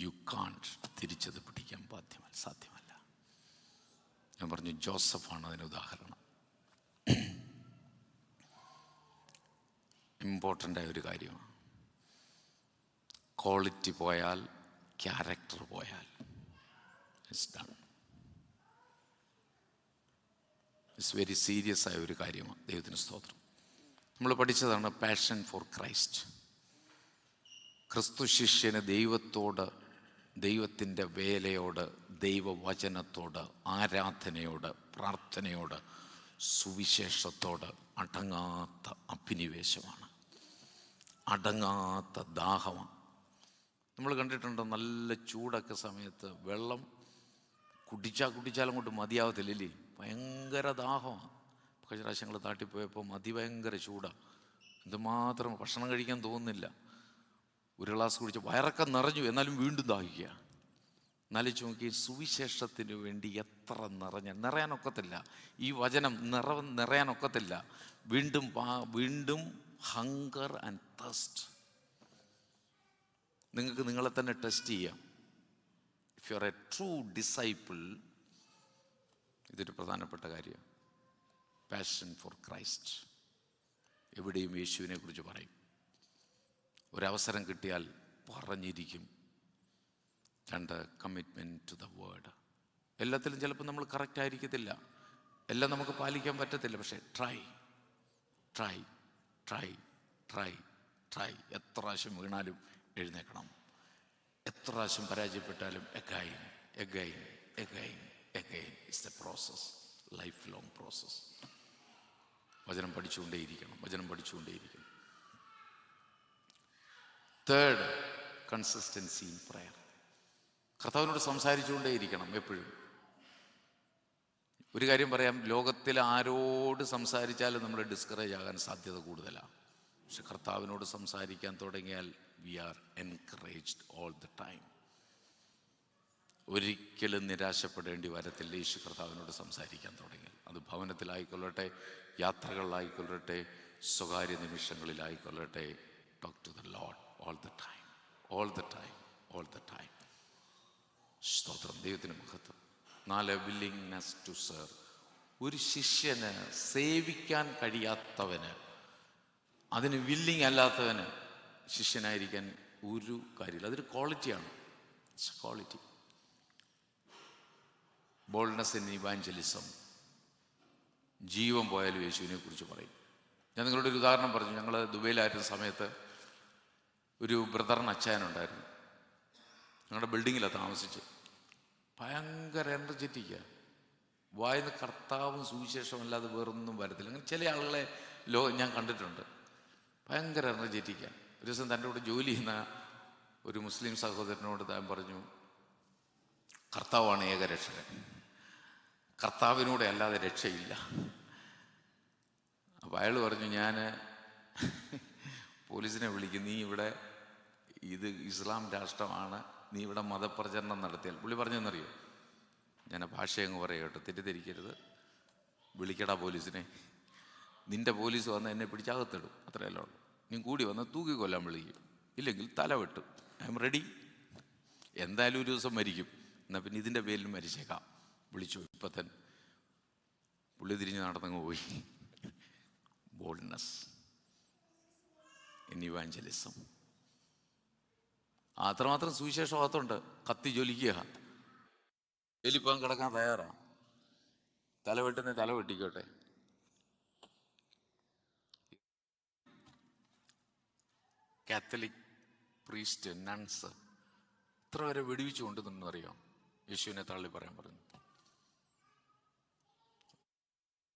U can't തിരിച്ചത് പിടിക്കാൻ സാധ്യമല്ല. ഞാൻ പറഞ്ഞു, ജോസഫാണ് അതിന് ഉദാഹരണം. ഇമ്പോർട്ടൻ്റായ ഒരു കാര്യമാണ്. ക്വാളിറ്റി പോയാൽ, ക്യാരക്ടർ പോയാൽ it's done. It's very serious ആയ ഒരു കാര്യമാണ്. ദൈവത്തിന് സ്തോത്രം. നമ്മൾ പഠിച്ചതാണ് പാഷൻ ഫോർ ക്രൈസ്റ്റ്. ക്രിസ്തു ശിഷ്യന് ദൈവത്തോട്, ദൈവത്തിൻ്റെ വേലയോട്, ദൈവവചനത്തോട്, ആരാധനയോട്, പ്രാർത്ഥനയോട്, സുവിശേഷത്തോട് അടങ്ങാത്ത അഭിനിവേശമാണ്, അടങ്ങാത്ത ദാഹമാണ്. നമ്മൾ കണ്ടിട്ടുണ്ട്, നല്ല ചൂടൊക്കെ സമയത്ത് വെള്ളം കുടിച്ചാലും കൊണ്ട് മതിയാവത്തില്ലല്ലേ, ഭയങ്കര ദാഹമാണ്. കഴിഞ്ഞ പ്രാവശ്യങ്ങൾ നാട്ടിപ്പോയപ്പോൾ ഭയങ്കര ചൂടാണ്, എന്തുമാത്രം ഭക്ഷണം കഴിക്കാൻ തോന്നുന്നില്ല. ഒരു ഗ്ലാസ് കുടിച്ച് വയറൊക്കെ നിറഞ്ഞു, എന്നാലും വീണ്ടും ദാഹിക്കുക. എന്നാലും നോക്കി, സുവിശേഷത്തിന് വേണ്ടി എത്ര നിറയാനൊക്കത്തില്ല, ഈ വചനം നിറയാനൊക്കത്തില്ല. വീണ്ടും ഹങ്കർ ആൻഡ് തേഴ്സ്റ്റ്. നിങ്ങൾക്ക് നിങ്ങളെ തന്നെ ടെസ്റ്റ് ചെയ്യാം. If you are A true disciple, ഇതൊരു പ്രധാനപ്പെട്ട കാര്യം. Passion for Christ. എവിടെയും യേശുവിനെ കുറിച്ച് പറയും. ഒരവസരം കിട്ടിയാൽ പറഞ്ഞിരിക്കും. 2, കമ്മിറ്റ്മെൻറ്റ് ടു ദ വേർഡ്. എല്ലാത്തിലും ചിലപ്പോൾ നമ്മൾ കറക്റ്റ് ആയിരിക്കത്തില്ല, എല്ലാം നമുക്ക് പാലിക്കാൻ പറ്റത്തില്ല. പക്ഷേ ട്രൈ. എത്ര പ്രാവശ്യം വീണാലും എഴുന്നേക്കണം, എത്ര പ്രാവശ്യം പരാജയപ്പെട്ടാലും again. It's the process, lifelong process. വചനം പഠിച്ചുകൊണ്ടേയിരിക്കണം. 3rd, consistency in prayer. കർത്താവിനോട് സംസാരിച്ചുകൊണ്ടേയിരിക്കണം എപ്പോഴും. ഒരു കാര്യം പറയാം, ലോകത്തിൽ ആരോട് സംസാരിച്ചാലും നമ്മൾ ഡിസ്കറേജ് ആകാൻ സാധ്യത കൂടുതലാണ്. പക്ഷെ കർത്താവിനോട് സംസാരിക്കാൻ തുടങ്ങിയാൽ we are encouraged all the time. ഒരിക്കലും നിരാശപ്പെടേണ്ടി വരത്തില്ല യേശു കർത്താവിനോട് സംസാരിക്കാൻ തുടങ്ങിയാൽ. അത് ഭവനത്തിലായിക്കൊള്ളട്ടെ, യാത്രകളിലായിക്കൊള്ളട്ടെ, സ്വകാര്യ നിമിഷങ്ങളിലായിക്കൊള്ളട്ടെ. Talk to the Lord all the time. സ്തോത്രം, ദൈവത്തിന് മഹത്വം. 4, വില്ലിങ്നെസ് ടു സെർവ്. ഒരു ശിഷ്യന് സേവിക്കാൻ കഴിയാത്തവന്, അതിന് വില്ലിങ് അല്ലാത്തവന് ശിഷ്യനായിരിക്കാൻ ഒരു കാര്യമില്ല. അതൊരു ക്വാളിറ്റിയാണ്. It's quality. Boldness in evangelism. ജീവൻ പോയാലും യേശുവിനെ കുറിച്ച് പറയും. ഞാൻ നിങ്ങളോട് ഒരു ഉദാഹരണം പറഞ്ഞു. ഞങ്ങൾ ദുബൈയിലായിരുന്ന സമയത്ത് ഒരു ബ്രദറിന് അച്ചായനുണ്ടായിരുന്നു. ഞങ്ങളുടെ ബിൽഡിങ്ങിലാണ് താമസിച്ച്. ഭയങ്കര എനർജറ്റിക്കാണ്. വായന കർത്താവും സുവിശേഷവും അല്ലാതെ വേറൊന്നും വരത്തില്ല. അങ്ങനെ ചില ആളുകളെ ഞാൻ കണ്ടിട്ടുണ്ട്, ഭയങ്കര എനർജറ്റിക്കാണ്. ഒരു ദിവസം തൻ്റെ കൂടെ ജോലി ചെയ്യുന്ന ഒരു മുസ്ലിം സഹോദരനോട് താൻ പറഞ്ഞു, കർത്താവാണ് ഏകരക്ഷകൻ, കർത്താവിനൂടെ അല്ലാതെ രക്ഷയില്ല. അപ്പോൾ അയാൾ പറഞ്ഞു, ഞാൻ പോലീസിനെ വിളിക്കും, നീ ഇവിടെ ഇത് ഇസ്ലാം രാഷ്ട്രമാണ്, നീ ഇവിടെ മതപ്രചരണം നടത്തിയാൽ. പുള്ളി പറഞ്ഞെന്നറിയോ, ഞാൻ ഭാഷയങ്ങ് പറയുക കേട്ടോ, തെറ്റിദ്ധരിക്കരുത്, വിളിക്കടാ പോലീസിനെ, നിൻ്റെ പോലീസ് വന്ന് എന്നെ പിടിച്ചകത്തിടും, അത്രയല്ലേ ഉള്ളൂ. നീ കൂടി വന്ന് തൂക്കിക്കൊല്ലാൻ വിളിക്കും, ഇല്ലെങ്കിൽ തല വെട്ടും. I am ready. എന്തായാലും ഒരു ദിവസം മരിക്കും, എന്നാൽ പിന്നെ ഇതിൻ്റെ പേരിൽ മരിച്ചേക്കാം. വിളിച്ചു. ഇപ്പം തന്നെ പുള്ളി തിരിഞ്ഞ് നടന്നങ്ങ് പോയി. Boldness in evangelism. അത്രമാത്രം സുവിശേഷം അകത്തുണ്ട്. കത്തി ജ്വലിക്കുക, എലിപ്പം കിടക്കാൻ തയ്യാറാ. തല വെട്ടുന്ന തല വെട്ടിക്കോട്ടെ. കാത്തലിക് പ്രീസ്റ്റ്, നൺസ് എത്ര വരെ വെടിവെച്ച് കൊണ്ടുവന്നെന്നറിയാം. യേശുവിനെ തള്ളി പറയാൻ പറഞ്ഞു.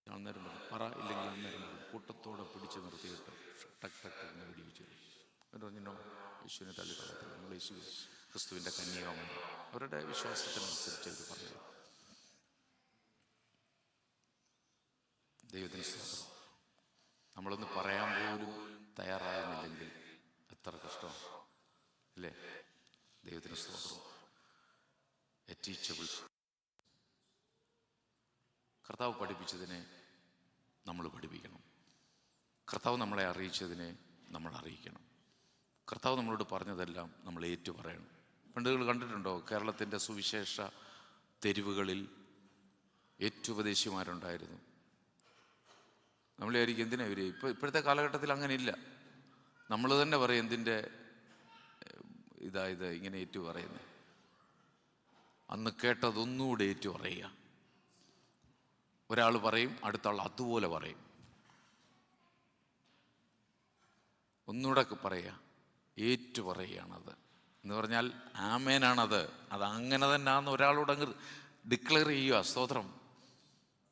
അന്നേരം പറഞ്ഞു പറ, ഇല്ലെങ്കിൽ അന്നേരം പറഞ്ഞു. കൂട്ടത്തോടെ പിടിച്ച് നിർത്തിയിട്ട് ടക്ക് ടക്ക് എന്ന് വെടിവെച്ചു. എന്നിട്ട് പറഞ്ഞോ യേശുവിനെ തള്ളി കളയത്തില്ല, നിങ്ങൾ യേശു ക്രിസ്തുവിൻ്റെ കന്യകമാണ്. അവരുടെ വിശ്വാസത്തിനനുസരിച്ച് അവർ പറഞ്ഞു. ദൈവത്തിന് സ്തോത്രം. നമ്മളൊന്ന് പറയാൻ പോലും തയ്യാറാകുന്നില്ലെങ്കിൽ എത്ര കഷ്ടം അല്ലേ? ദൈവത്തിന് സ്തോത്രം. A teachable. കർത്താവ് പഠിപ്പിച്ചതിനെ നമ്മൾ പഠിപ്പിക്കണം. കർത്താവ് നമ്മളെ അറിയിച്ചതിനെ നമ്മൾ അറിയിക്കണം. കർത്താവ് നമ്മളോട് പറഞ്ഞതെല്ലാം നമ്മൾ ഏറ്റു പറയണം. പണ്ടുകൾ കണ്ടിട്ടുണ്ടോ? കേരളത്തിൻ്റെ സുവിശേഷ തെരുവുകളിൽ ഏറ്റുപദേശിമാരുണ്ടായിരുന്നു. നമ്മളായിരിക്കും എന്തിനാ ഇവർ ഇപ്പോഴത്തെ കാലഘട്ടത്തിൽ അങ്ങനെ ഇല്ല. നമ്മൾ തന്നെ പറയും എന്തിൻ്റെ ഇത് ഇങ്ങനെ ഏറ്റു പറയുന്നത്. അന്ന് കേട്ടതൊന്നുകൂടെ ഏറ്റു പറയുക. ഒരാൾ പറയും, അടുത്ത ആൾ അതുപോലെ പറയും, ഒന്നുകൂടെ പറയുക, ഏറ്റു പറയുകയാണത് എന്ന് പറഞ്ഞാൽ ആമേനാണത്. അത് അങ്ങനെ തന്നെ ആണെന്ന് ഒരാളോട് അങ്ങ് ഡിക്ലെയർ ചെയ്യുക. സ്തോത്രം.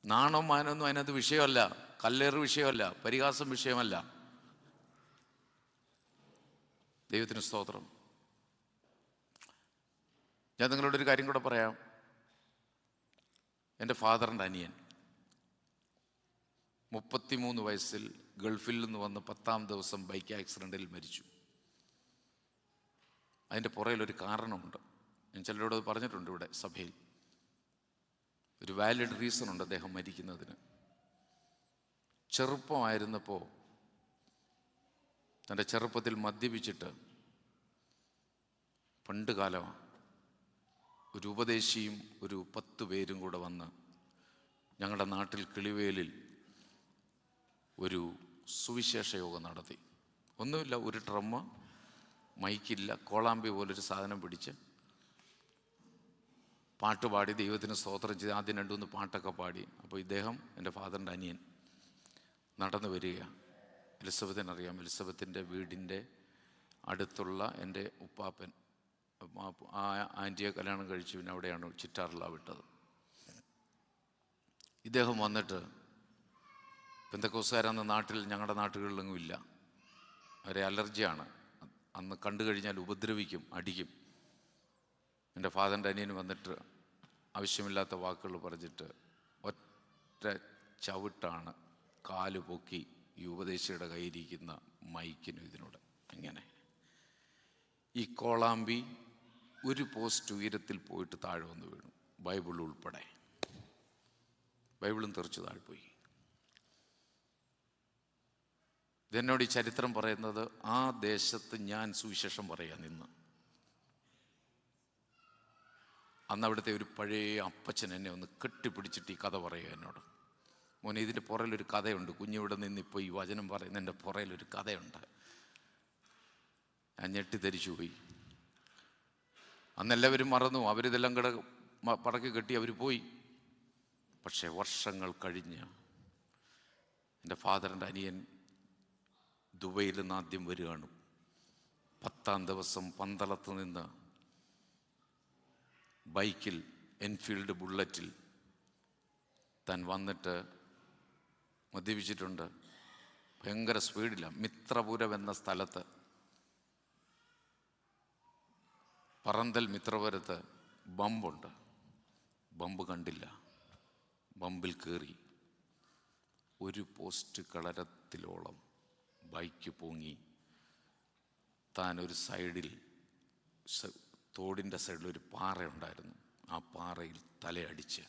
നാണോ മാനൊന്നും അതിനകത്ത് വിഷയമല്ല, കല്ലേറ് വിഷയമല്ല, പരിഹാസം വിഷയമല്ല. ദൈവത്തിന് സ്തോത്രം. ഞാൻ നിങ്ങളോടൊരു കാര്യം കൂടെ പറയാം. എൻ്റെ ഫാദറിൻ്റെ അനിയൻ 33 വയസ്സിൽ ഗൾഫിൽ നിന്ന് വന്ന് 10-ാം ദിവസം ബൈക്ക് ആക്സിഡൻറ്റിൽ മരിച്ചു. അതിൻ്റെ പുറകിലൊരു കാരണമുണ്ട്. ഞാൻ ചിലരോട് പറഞ്ഞിട്ടുണ്ട് ഇവിടെ സഭയിൽ. ഒരു വാലിഡ് റീസൺ ഉണ്ട് അദ്ദേഹം മരിക്കുന്നതിന്. ചെറുപ്പമായിരുന്നപ്പോൾ തൻ്റെ ചെറുപ്പത്തിൽ മദ്യപിച്ചിട്ട്, പണ്ട് കാലമാണ്, ഒരു ഉപദേശിയും ഒരു 10 പേരും കൂടെ വന്ന് ഞങ്ങളുടെ നാട്ടിൽ കിളിവേലിൽ ഒരു സുവിശേഷ യോഗം നടത്തി. ഒന്നുമില്ല, ഒരു ഡ്രമ്മ്, മൈക്കില്ല, കോളാമ്പി പോലൊരു സാധനം പിടിച്ച് പാട്ടുപാടി ദൈവത്തിന് സ്തോത്രം ചെയ്ത് ആദ്യം 2-3 പാട്ടൊക്കെ പാടി. അപ്പോൾ ഇദ്ദേഹം, എൻ്റെ ഫാദറിൻ്റെ അനിയൻ, നടന്നു വരിക. എലിസബത്തിനറിയാം. എലിസബത്തിൻ്റെ വീടിൻ്റെ അടുത്തുള്ള എൻ്റെ ഉപ്പാപ്പൻ, ആ ആൻറ്റിയെ കല്യാണം കഴിച്ചു. പിന്നെ അവിടെയാണ് ചിറ്റാറില വിട്ടത്. ഇദ്ദേഹം വന്നിട്ട്, പെന്തക്കോസ്തുകാരന്ന് നാട്ടിൽ, ഞങ്ങളുടെ നാട്ടുകളിലൊന്നും ഇല്ല, അവരെ അലർജിയാണ്. അന്ന് കണ്ടു കഴിഞ്ഞാൽ ഉപദ്രവിക്കും, അടിക്കും. എൻ്റെ ഫാദറിൻ്റെ അനിയന് വന്നിട്ട് ആവശ്യമില്ലാത്ത വാക്കുകൾ പറഞ്ഞിട്ട് ഒറ്റ ചവിട്ടാണ് കാല് പൊക്കി ഈ ഉപദേശിയുടെ കയ്യിരിക്കുന്ന മൈക്കിനും ഇതിനോട് ഇങ്ങനെ. ഈ കോളാമ്പി ഒരു പോസ്റ്റ് ഉയരത്തിൽ പോയിട്ട് താഴെ വന്ന് വീണു. ബൈബിൾ ഉൾപ്പെടെ, ബൈബിളും തെറിച്ച് താഴെ പോയി. ഇതെന്നോട് ഈ ചരിത്രം പറയുന്നത്, ആ ദേശത്ത് ഞാൻ സുവിശേഷം പറയാൻ നിന്ന്. അന്ന് അവിടുത്തെ ഒരു പഴയ അപ്പച്ചൻ എന്നെ ഒന്ന് കെട്ടിപ്പിടിച്ചിട്ട് ഈ കഥ പറയുക എന്നോട്. മോനെ, ഇതിൻ്റെ പുറയിലൊരു കഥയുണ്ട്. കുഞ്ഞിവിടെ നിന്നിപ്പോൾ ഈ വചനം പറയുന്നതിൻ്റെ പുറയിലൊരു കഥയുണ്ട്. ഞാൻ ഞെട്ടിധരിച്ചു പോയി. അന്നെല്ലാവരും മറന്നു. അവരിതെല്ലാം പടക്കി കെട്ടി അവർ പോയി. പക്ഷേ വർഷങ്ങൾ കഴിഞ്ഞ് എൻ്റെ ഫാദറിൻ്റെ അനിയൻ ദുബൈയിൽ നിന്ന് ആദ്യം വരികയാണ്. 10-ാം ദിവസം പന്തളത്ത് നിന്ന് ബൈക്കിൽ, എൻഫീൽഡ് ബുള്ളറ്റിൽ താൻ വന്നിട്ട് മദ്യപിച്ചിട്ടുണ്ട്. ഭയങ്കര സ്പീഡിലാണ്. മിത്രപുരം എന്ന സ്ഥലത്ത്, പറന്തൽ മിത്രപുരത്ത് ബമ്പുണ്ട്. ബമ്പ് കണ്ടില്ല. ബമ്പിൽ കയറി ഒരു പോസ്റ്റ് കളരത്തിലോളം ബൈക്ക് പൊങ്ങി. താൻ ഒരു സൈഡിൽ, തോടിൻ്റെ സൈഡിലൊരു പാറയുണ്ടായിരുന്നു. ആ പാറയിൽ തലയടിച്ച്,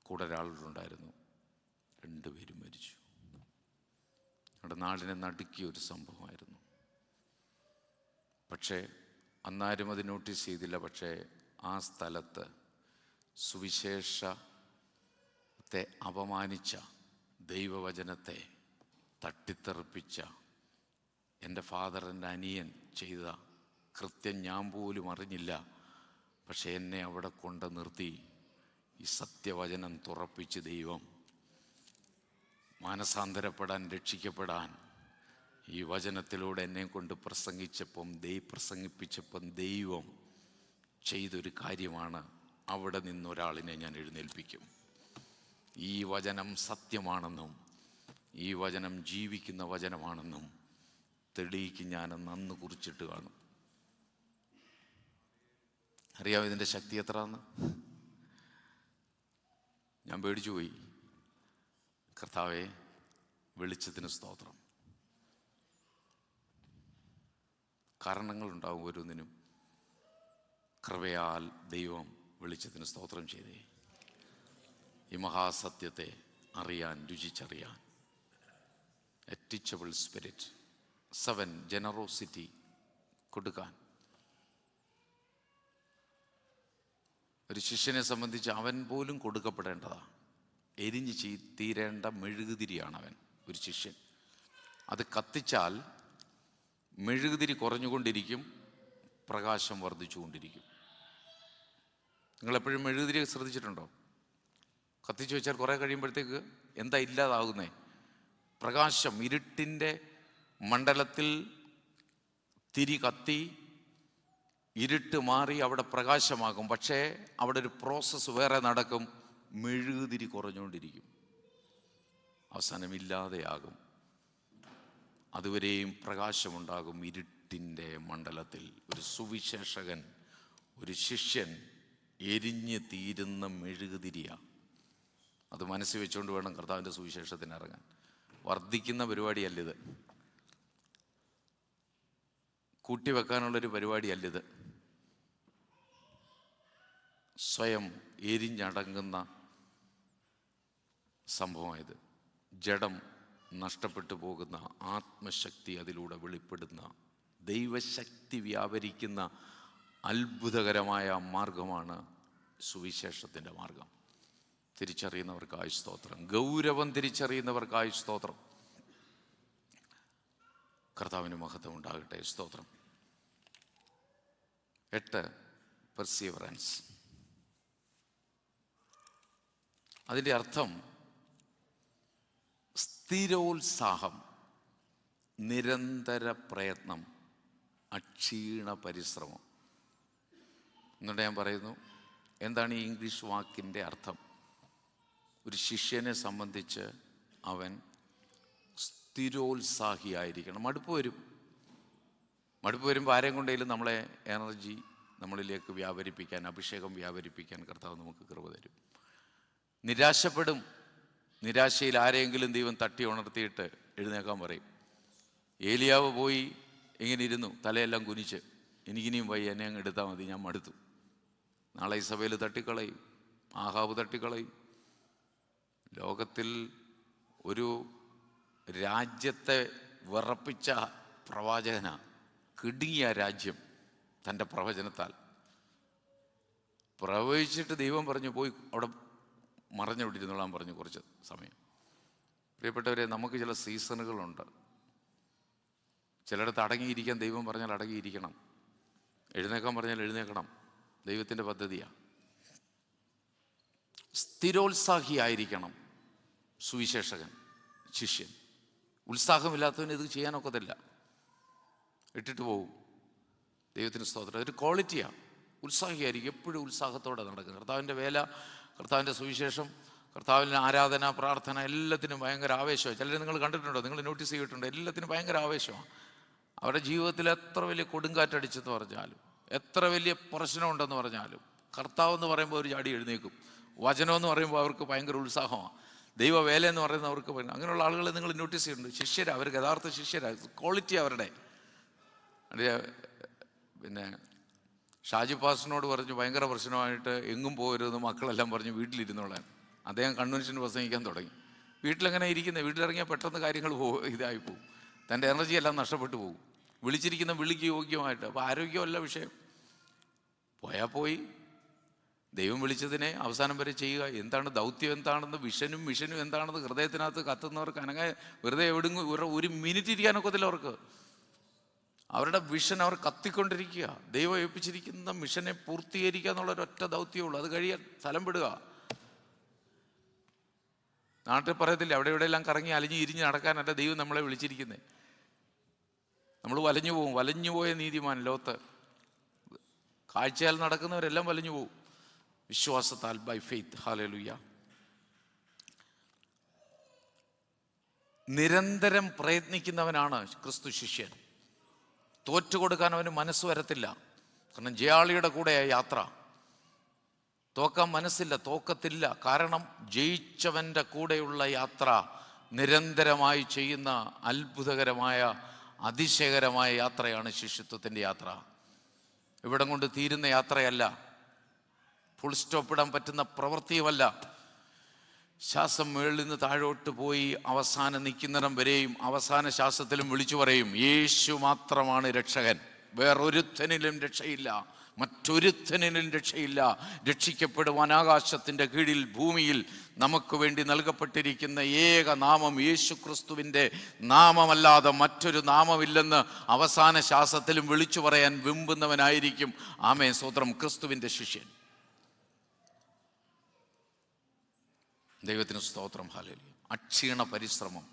കൂടെ ഒരാളുണ്ടായിരുന്നു. 2 പേരും മരിച്ചു. നമ്മുടെ നാടിനെ നടുക്കിയ ഒരു സംഭവമായിരുന്നു. പക്ഷേ അന്നാരും അത് നോട്ടീസ് ചെയ്തില്ല. പക്ഷേ ആ സ്ഥലത്ത് സുവിശേഷത്തെ അപമാനിച്ച, ദൈവവചനത്തെ തട്ടിത്തെറിപ്പിച്ച എൻ്റെ ഫാദറിൻ്റെ അനിയൻ ചെയ്ത കൃത്യം ഞാൻ പോലും അറിഞ്ഞില്ല. പക്ഷെ എന്നെ അവിടെ കൊണ്ട് നിർത്തി ഈ സത്യവചനം തുറപ്പിച്ച് ദൈവം മാനസാന്തരപ്പെടാൻ, രക്ഷിക്കപ്പെടാൻ ഈ വചനത്തിലൂടെ എന്നെ കൊണ്ട് പ്രസംഗിപ്പിച്ചപ്പം ദൈവം ചെയ്തൊരു കാര്യമാണ്, അവിടെ നിന്നൊരാളിനെ ഞാൻ എഴുന്നേൽപ്പിക്കും. ഈ വചനം സത്യമാണെന്നും ഈ വചനം ജീവിക്കുന്ന വചനമാണെന്നും തെളിയിക്ക് ഞാനെന്ന് അന്ന് കുറിച്ചിട്ട് കാണും. അറിയാമോ ഇതിൻ്റെ ശക്തി എത്രയാണെന്ന്? ഞാൻ പേടിച്ചു പോയി. കർത്താവേ, വെളിച്ചത്തിന് സ്തോത്രം. കാരണങ്ങളുണ്ടാവും ഓരോന്നിനും. കൃപയാൽ ദൈവം വെളിച്ചത്തിന് സ്തോത്രം ചെയ്തേ. ഈ മഹാസത്യത്തെ അറിയാൻ, രുചിച്ചറിയാൻ. A teachable spirit. 7 ജനറോസിറ്റി, കൊടുക്കാൻ. ഒരു ശിഷ്യനെ സംബന്ധിച്ച് അവൻ പോലും കൊടുക്കപ്പെടേണ്ടതാണ്. എരിഞ്ഞ് തീരേണ്ട മെഴുകുതിരിയാണ് അവൻ, ഒരു ശിഷ്യൻ. അത് കത്തിച്ചാൽ മെഴുകുതിരി കുറഞ്ഞുകൊണ്ടിരിക്കും, പ്രകാശം വർദ്ധിച്ചുകൊണ്ടിരിക്കും. നിങ്ങളെപ്പോഴും മെഴുകുതിരി ശ്രദ്ധിച്ചിട്ടുണ്ടോ? കത്തിച്ചു വെച്ചാൽ കുറേ കഴിയുമ്പോഴത്തേക്ക് എന്താ ഇല്ലാതാകുന്നേ? പ്രകാശം. ഇരുട്ടിൻ്റെ മണ്ഡലത്തിൽ തിരി കത്തി ഇരുട്ട് മാറി അവിടെ പ്രകാശമാകും. പക്ഷേ അവിടെ ഒരു പ്രോസസ്സ് വേറെ നടക്കും. മെഴുകുതിരി കുറഞ്ഞുകൊണ്ടിരിക്കും, അവസാനം ഇല്ലാതെയാകും. അതുവരെയും പ്രകാശമുണ്ടാകും ഇരുട്ടിൻ്റെ മണ്ഡലത്തിൽ. ഒരു സുവിശേഷകൻ, ഒരു ശിഷ്യൻ എരിഞ്ഞ് തീരുന്ന മെഴുകുതിരിയാണ്. അത് മനസ്സിൽ വെച്ചുകൊണ്ട് വേണം കർത്താവിൻ്റെ സുവിശേഷത്തിന് ഇറങ്ങാൻ. വർദ്ധിക്കുന്ന പരിപാടിയല്ലിത്, കൂട്ടിവെക്കാനുള്ളൊരു പരിപാടിയല്ലിത്. സ്വയം എരിഞ്ഞടങ്ങുന്ന സംഭവമായത്. ജഡം നഷ്ടപ്പെട്ടു പോകുന്ന ആത്മശക്തി അതിലൂടെ വെളിപ്പെടുന്ന ദൈവശക്തി വ്യാപരിക്കുന്ന അത്ഭുതകരമായ മാർഗമാണ് സുവിശേഷത്തിൻ്റെ മാർഗം. തിരിച്ചറിയുന്നവർക്കായി സ്തോത്രം. ഗൗരവം തിരിച്ചറിയുന്നവർക്കായി സ്തോത്രം. കർത്താവിന് മഹത്വം ഉണ്ടാകട്ടെ. സ്തോത്രം. 8 പെർസീവറൻസ്. അതിൻ്റെ അർത്ഥം സ്ഥിരോത്സാഹം, നിരന്തര പ്രയത്നം, അക്ഷീണ പരിശ്രമം. എന്നിട്ട് ഞാൻ പറയുന്നു, എന്താണ് ഈ ഇംഗ്ലീഷ് വാക്കിൻ്റെ അർത്ഥം? ഒരു ശിഷ്യനെ സംബന്ധിച്ച് അവൻ സ്ഥിരോത്സാഹിയായിരിക്കണം. മടുപ്പ് വരുമ്പോൾ ആരെയും കൊണ്ടെങ്കിലും നമ്മളെ എനർജി നമ്മളിലേക്ക് വ്യാപരിപ്പിക്കാൻ, അഭിഷേകം വ്യാപരിപ്പിക്കാൻ കർത്താവ് നമുക്ക് കൃപ തരും. നിരാശപ്പെടും. നിരാശയിൽ ആരെയെങ്കിലും ദൈവം തട്ടി ഉണർത്തിയിട്ട് എഴുന്നേക്കാൻ പറയും. ഏലിയാവ് പോയി ഇങ്ങനെ ഇരുന്നു, തലയെല്ലാം കുനിച്ച്, എനിക്കിനിയും വയ്യ, എന്നെ അങ്ങ് എടുത്താൽ മതി, ഞാൻ മടുത്തു. നാളെ ഇസബേൽ തട്ടിക്കളയും, ആഹാബ് തട്ടിക്കളയും. ലോകത്തിൽ ഒരു രാജ്യത്തെ വിറപ്പിച്ച പ്രവാചകനാ, കിടുങ്ങിയ രാജ്യം തൻ്റെ പ്രവചനത്താൽ പ്രവചിച്ചിട്ട് ദൈവം പറഞ്ഞു, പോയി അവിടെ മറഞ്ഞുവിട്ടിരുന്നോളാൻ പറഞ്ഞു കുറച്ച് സമയം. പ്രിയപ്പെട്ടവരെ, നമുക്ക് ചില സീസണുകളുണ്ട്. ചിലയിടത്ത് അടങ്ങിയിരിക്കാൻ ദൈവം പറഞ്ഞാൽ അടങ്ങിയിരിക്കണം, എഴുന്നേക്കാൻ പറഞ്ഞാൽ എഴുന്നേക്കണം. ദൈവത്തിൻ്റെ പദ്ധതിയാണ്. സ്ഥിരോത്സാഹിയായിരിക്കണം സുവിശേഷകൻ, ശിഷ്യൻ. ഉത്സാഹമില്ലാത്തവന് ഇത് ചെയ്യാനൊക്കത്തില്ല, ഇട്ടിട്ട് പോകും. ദൈവത്തിന് സ്തോത്രം. അതൊരു ക്വാളിറ്റിയാണ്. ഉത്സാഹിയായിരിക്കും, എപ്പോഴും ഉത്സാഹത്തോടെ നടക്കുക. കർത്താവിൻ്റെ വേല, കർത്താവിൻ്റെ സുവിശേഷം, കർത്താവിൻ്റെ ആരാധന, പ്രാർത്ഥന, എല്ലാത്തിനും ഭയങ്കര ആവേശമാണ്. ചിലർ നിങ്ങൾ കണ്ടിട്ടുണ്ടോ, നിങ്ങൾ നോട്ടീസ് ചെയ്തിട്ടുണ്ടോ? എല്ലാത്തിനും ഭയങ്കര ആവേശമാണ്. അവരുടെ ജീവിതത്തിൽ എത്ര വലിയ കൊടുങ്കാറ്റടിച്ചെന്ന് പറഞ്ഞാലും, എത്ര വലിയ പ്രശ്നമുണ്ടെന്ന് പറഞ്ഞാലും, കർത്താവ് എന്ന് പറയുമ്പോൾ ഒരു ചാടി എഴുന്നേക്കും. വചനം എന്ന് പറയുമ്പോൾ അവർക്ക് ഭയങ്കര ഉത്സാഹമാണ്. ദൈവവേല എന്ന് പറയുന്നവർക്ക് അങ്ങനെയുള്ള ആളുകളെ നിങ്ങൾ നോട്ടീസ് ചെയ്തിട്ടുണ്ട്. ശിഷ്യരാണ്, അവർക്ക് യഥാർത്ഥ ശിഷ്യരാണ്. ക്വാളിറ്റി അവരുടെ. പിന്നെ ഷാജി പാസ്റ്ററിനോട് പറഞ്ഞു ഭയങ്കര പ്രശ്നമായിട്ട് എങ്ങും പോകരുതെന്ന് മക്കളെല്ലാം പറഞ്ഞു വീട്ടിലിരുന്നോളാൻ. അദ്ദേഹം കൺവെൻഷന് പ്രസംഗിക്കാൻ തുടങ്ങി. വീട്ടിലെങ്ങനെ ഇരിക്കുന്നത്? വീട്ടിലിറങ്ങിയാൽ പെട്ടെന്ന് കാര്യങ്ങൾ ഇതായിപ്പോവും. തൻ്റെ എനർജി എല്ലാം നഷ്ടപ്പെട്ടു പോകും. വിളിച്ചിരിക്കുന്ന വിളിക്ക് യോഗ്യമായിട്ട്. അപ്പോൾ ആരോഗ്യമല്ല വിഷയം. പോയാൽ പോയി, ദൈവം വിളിച്ചതിനെ അവസാനം വരെ ചെയ്യുക. എന്താണ് ദൗത്യം, എന്താണെന്ന്, വിഷനും മിഷനും എന്താണെന്ന് ഹൃദയത്തിനകത്ത് കത്തുന്നവർക്ക് അനങ്ങ വെറുതെ എവിടെങ്ങും ഒരു മിനിറ്റ് ഇരിക്കാനൊക്കത്തില്ല അവർക്ക്. അവരുടെ വിഷൻ അവർ കത്തിക്കൊണ്ടിരിക്കുക. ദൈവം ഏൽപ്പിച്ചിരിക്കുന്ന മിഷനെ പൂർത്തീകരിക്കുക എന്നുള്ളൊരൊറ്റ ദൗത്യമുള്ളൂ. അത് കഴിയാൻ സ്ഥലം വിടുക. നാട്ടിൽ പറയത്തില്ല, അവിടെ എവിടെയെല്ലാം കറങ്ങി അലിഞ്ഞ് ഇരിഞ്ഞ് നടക്കാനല്ല ദൈവം നമ്മളെ വിളിച്ചിരിക്കുന്നത്. നമ്മൾ വലഞ്ഞു പോകും. വലഞ്ഞുപോയ നീതിമാൻ ലോത്ത് കാഴ്ചയാൽ നടക്കുന്നവരെല്ലാം വലിഞ്ഞു പോകും. വിശ്വാസത്താൽ, ബൈ ഫെയ്ത്ത്. ഹല്ലേലൂയ. നിരന്തരം പ്രയത്നിക്കുന്നവനാണ് ക്രിസ്തു ശിഷ്യൻ. തോറ്റുകൊടുക്കാൻ അവന് മനസ്സ് വരത്തില്ല. കാരണം ജയാളിയുടെ കൂടെ യാത്ര. തോക്കാൻ മനസ്സില്ല, തോക്കത്തില്ല. കാരണം ജയിച്ചവൻ്റെ കൂടെയുള്ള യാത്ര നിരന്തരമായി ചെയ്യുന്ന അത്ഭുതകരമായ അതിശയകരമായ യാത്രയാണ് ശിഷ്യത്വത്തിൻ്റെ യാത്ര. ഇവിടം കൊണ്ട് തീരുന്ന യാത്രയല്ല, ഫുൾ സ്റ്റോപ്പ് ഇടാൻ പറ്റുന്ന പ്രവൃത്തിയുമല്ല. ശ്വാസം മുകളിൽ നിന്ന് താഴോട്ട് പോയി അവസാനം നിൽക്കുന്നിടം വരെയും അവസാന ശ്വാസത്തിലും വിളിച്ചു പറയും, യേശു മാത്രമാണ് രക്ഷകൻ, വേറൊരുത്തനിലും രക്ഷയില്ല, മറ്റൊരുത്തനിലും രക്ഷയില്ല. രക്ഷിക്കപ്പെടുവാൻ ആകാശത്തിൻ്റെ കീഴിൽ ഭൂമിയിൽ നമുക്ക് വേണ്ടി നൽകപ്പെട്ടിരിക്കുന്ന ഏക നാമം യേശു ക്രിസ്തുവിൻ്റെ നാമമല്ലാതെ മറ്റൊരു നാമമില്ലെന്ന് അവസാന ശ്വാസത്തിലും വിളിച്ചു പറയാൻ വെമ്പുന്നവനായിരിക്കും. ആമേൻ, സ്തോത്രം, ക്രിസ്തുവിൻ്റെ ശിഷ്യൻ. ദൈവത്തിന് സ്തോത്രം. ഹല്ലേലൂയ. അക്ഷീണ പരിശ്രമം.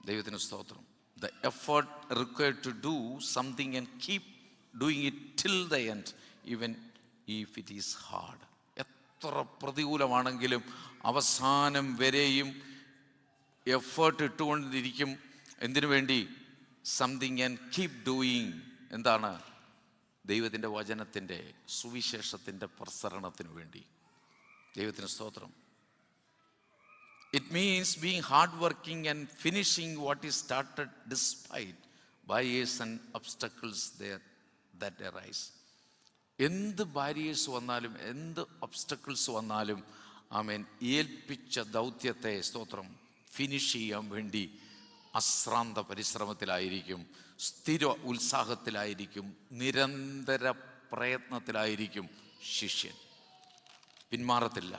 ദൈവത്തിന് സ്തോത്രം. The effort required to do something and keep doing it till the end, even if it is hard. എത്ര പ്രതികൂലമാണെങ്കിലും അവസാനം വരെയും എഫേർട്ട് ഇട്ടുകൊണ്ടിരിക്കും. എന്തിനു വേണ്ടി? Something and keep doing. എന്താണ്? ദൈവത്തിൻ്റെ വചനത്തിൻ്റെ സുവിശേഷത്തിൻ്റെ പ്രസരണത്തിന് വേണ്ടി. ദൈവത്തിന് സ്തോത്രം. It means being hardworking and finishing what is started despite barriers and obstacles that arise. എന്ത് ബാരിയേഴ്സ് വന്നാലും, എന്ത് ഒബ്സ്റ്റക്കിൾസ് വന്നാലും, ആമേൻ, ഏൽപ്പിച്ച ദൗത്യത്തെ, സ്തോത്രം, ഫിനിഷ് ചെയ്യാൻ വേണ്ടി അശ്രാന്ത പരിശ്രമത്തിലായിരിക്കും, സ്ഥിര ഉത്സാഹത്തിലായിരിക്കും, നിരന്തര പ്രയത്നത്തിലായിരിക്കും ശിഷ്യൻ. പിന്മാറത്തില്ല.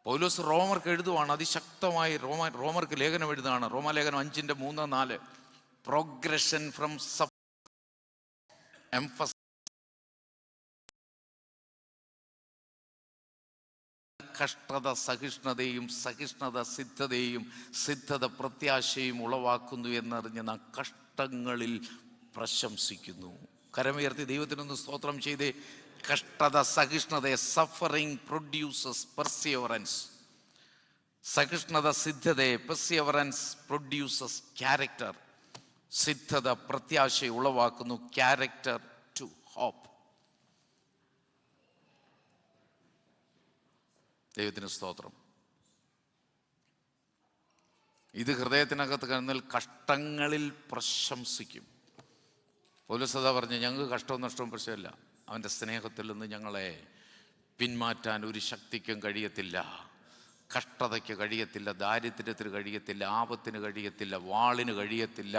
പൗലോസ് റോമർക്ക് എഴുതുവാണ്, അതിശക്തമായി റോമർക്ക് ലേഖനം എഴുതുകയാണ്. റോമാലേഖനം 5:3-4. പ്രോഗ്രഷൻ ഫ്രം കഷ്ടത സഹിഷ്ണുതയും, സഹിഷ്ണുത സിദ്ധതയും, സിദ്ധത പ്രത്യാശയും ഉളവാക്കുന്നു എന്നറിഞ്ഞ് നാം കഷ്ടങ്ങളിൽ പ്രശംസിക്കുന്നു. കരമുയർത്തി ദൈവത്തിനൊന്ന് സ്തോത്രം ചെയ്തേ. കഷ്ടത, സഹിഷ്ണുത, സഫറിങ് പ്രൊഡ്യൂസസ് പെർസിയവറൻസ്. സഹിഷ്ണുത സിദ്ധതയെ, പെർസിയവറൻസ് പ്രൊഡ്യൂസസ് ക്യാരക്ടർ. സിദ്ധത പ്രത്യാശ ഉളവാക്കുന്നു, ക്യാരക്ടർ ടു ഹോപ്പ്. ദൈവത്തിന് സ്തോത്രം. ഇത് ഹൃദയത്തിനകത്ത് കഴിഞ്ഞാൽ കഷ്ടങ്ങളിൽ പ്രശംസിക്കും. പൗലോസ് പറഞ്ഞു, ഞങ്ങൾക്ക് കഷ്ടവും നഷ്ടവും പ്രശ്നമില്ല, അവൻ്റെ സ്നേഹത്തിൽ നിന്ന് ഞങ്ങളെ പിന്മാറ്റാൻ ഒരു ശക്തിക്കും കഴിയത്തില്ല. കഷ്ടതയ്ക്ക് കഴിയത്തില്ല, ദാരിദ്ര്യത്തിന് കഴിയത്തില്ല, ആപത്തിന് കഴിയത്തില്ല, വാളിന് കഴിയത്തില്ല,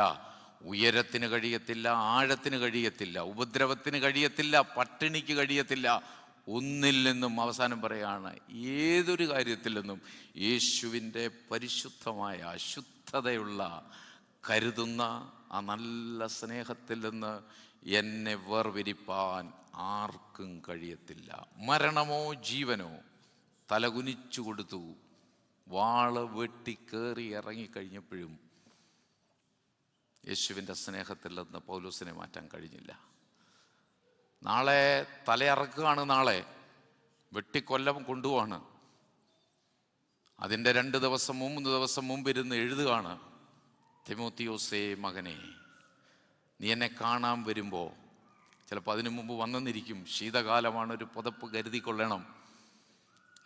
ഉയരത്തിന് കഴിയത്തില്ല, ആഴത്തിന് കഴിയത്തില്ല, ഉപദ്രവത്തിന് കഴിയത്തില്ല, പട്ടിണിക്ക് കഴിയത്തില്ല. ഒന്നിൽ നിന്നും, അവസാനം പറയാണ്, ഏതൊരു കാര്യത്തിൽ നിന്നും യേശുവിൻ്റെ പരിശുദ്ധമായ ശുദ്ധതയുള്ള കരുതുന്ന ആ നല്ല സ്നേഹത്തിൽ നിന്ന് എന്നെ വേർപിരിപ്പാൻ ആർക്കും കഴിയത്തില്ല. മരണമോ ജീവനോ തലകുനിച്ചു കൊടുത്തു. വാള് വെട്ടി കയറി ഇറങ്ങിക്കഴിഞ്ഞപ്പോഴും യേശുവിൻ്റെ സ്നേഹത്തിൽ നിന്ന് പൗലോസിനെ മാറ്റാൻ കഴിഞ്ഞില്ല. നാളെ തലയറക്കുകയാണ്, നാളെ വെട്ടിക്കൊല്ലം കൊണ്ടുപോവാണ്. അതിൻ്റെ 2 ദിവസം 3 ദിവസം മുമ്പിരുന്ന് എഴുതുകയാണ്, തിമോത്തിയോസേ മകനെ, നീ എന്നെ കാണാൻ വരുമ്പോൾ, ചിലപ്പോൾ അതിനു മുമ്പ് വന്നെന്നിരിക്കും, ശീതകാലമാണ്, ഒരു പുതപ്പ് കരുതിക്കൊള്ളണം,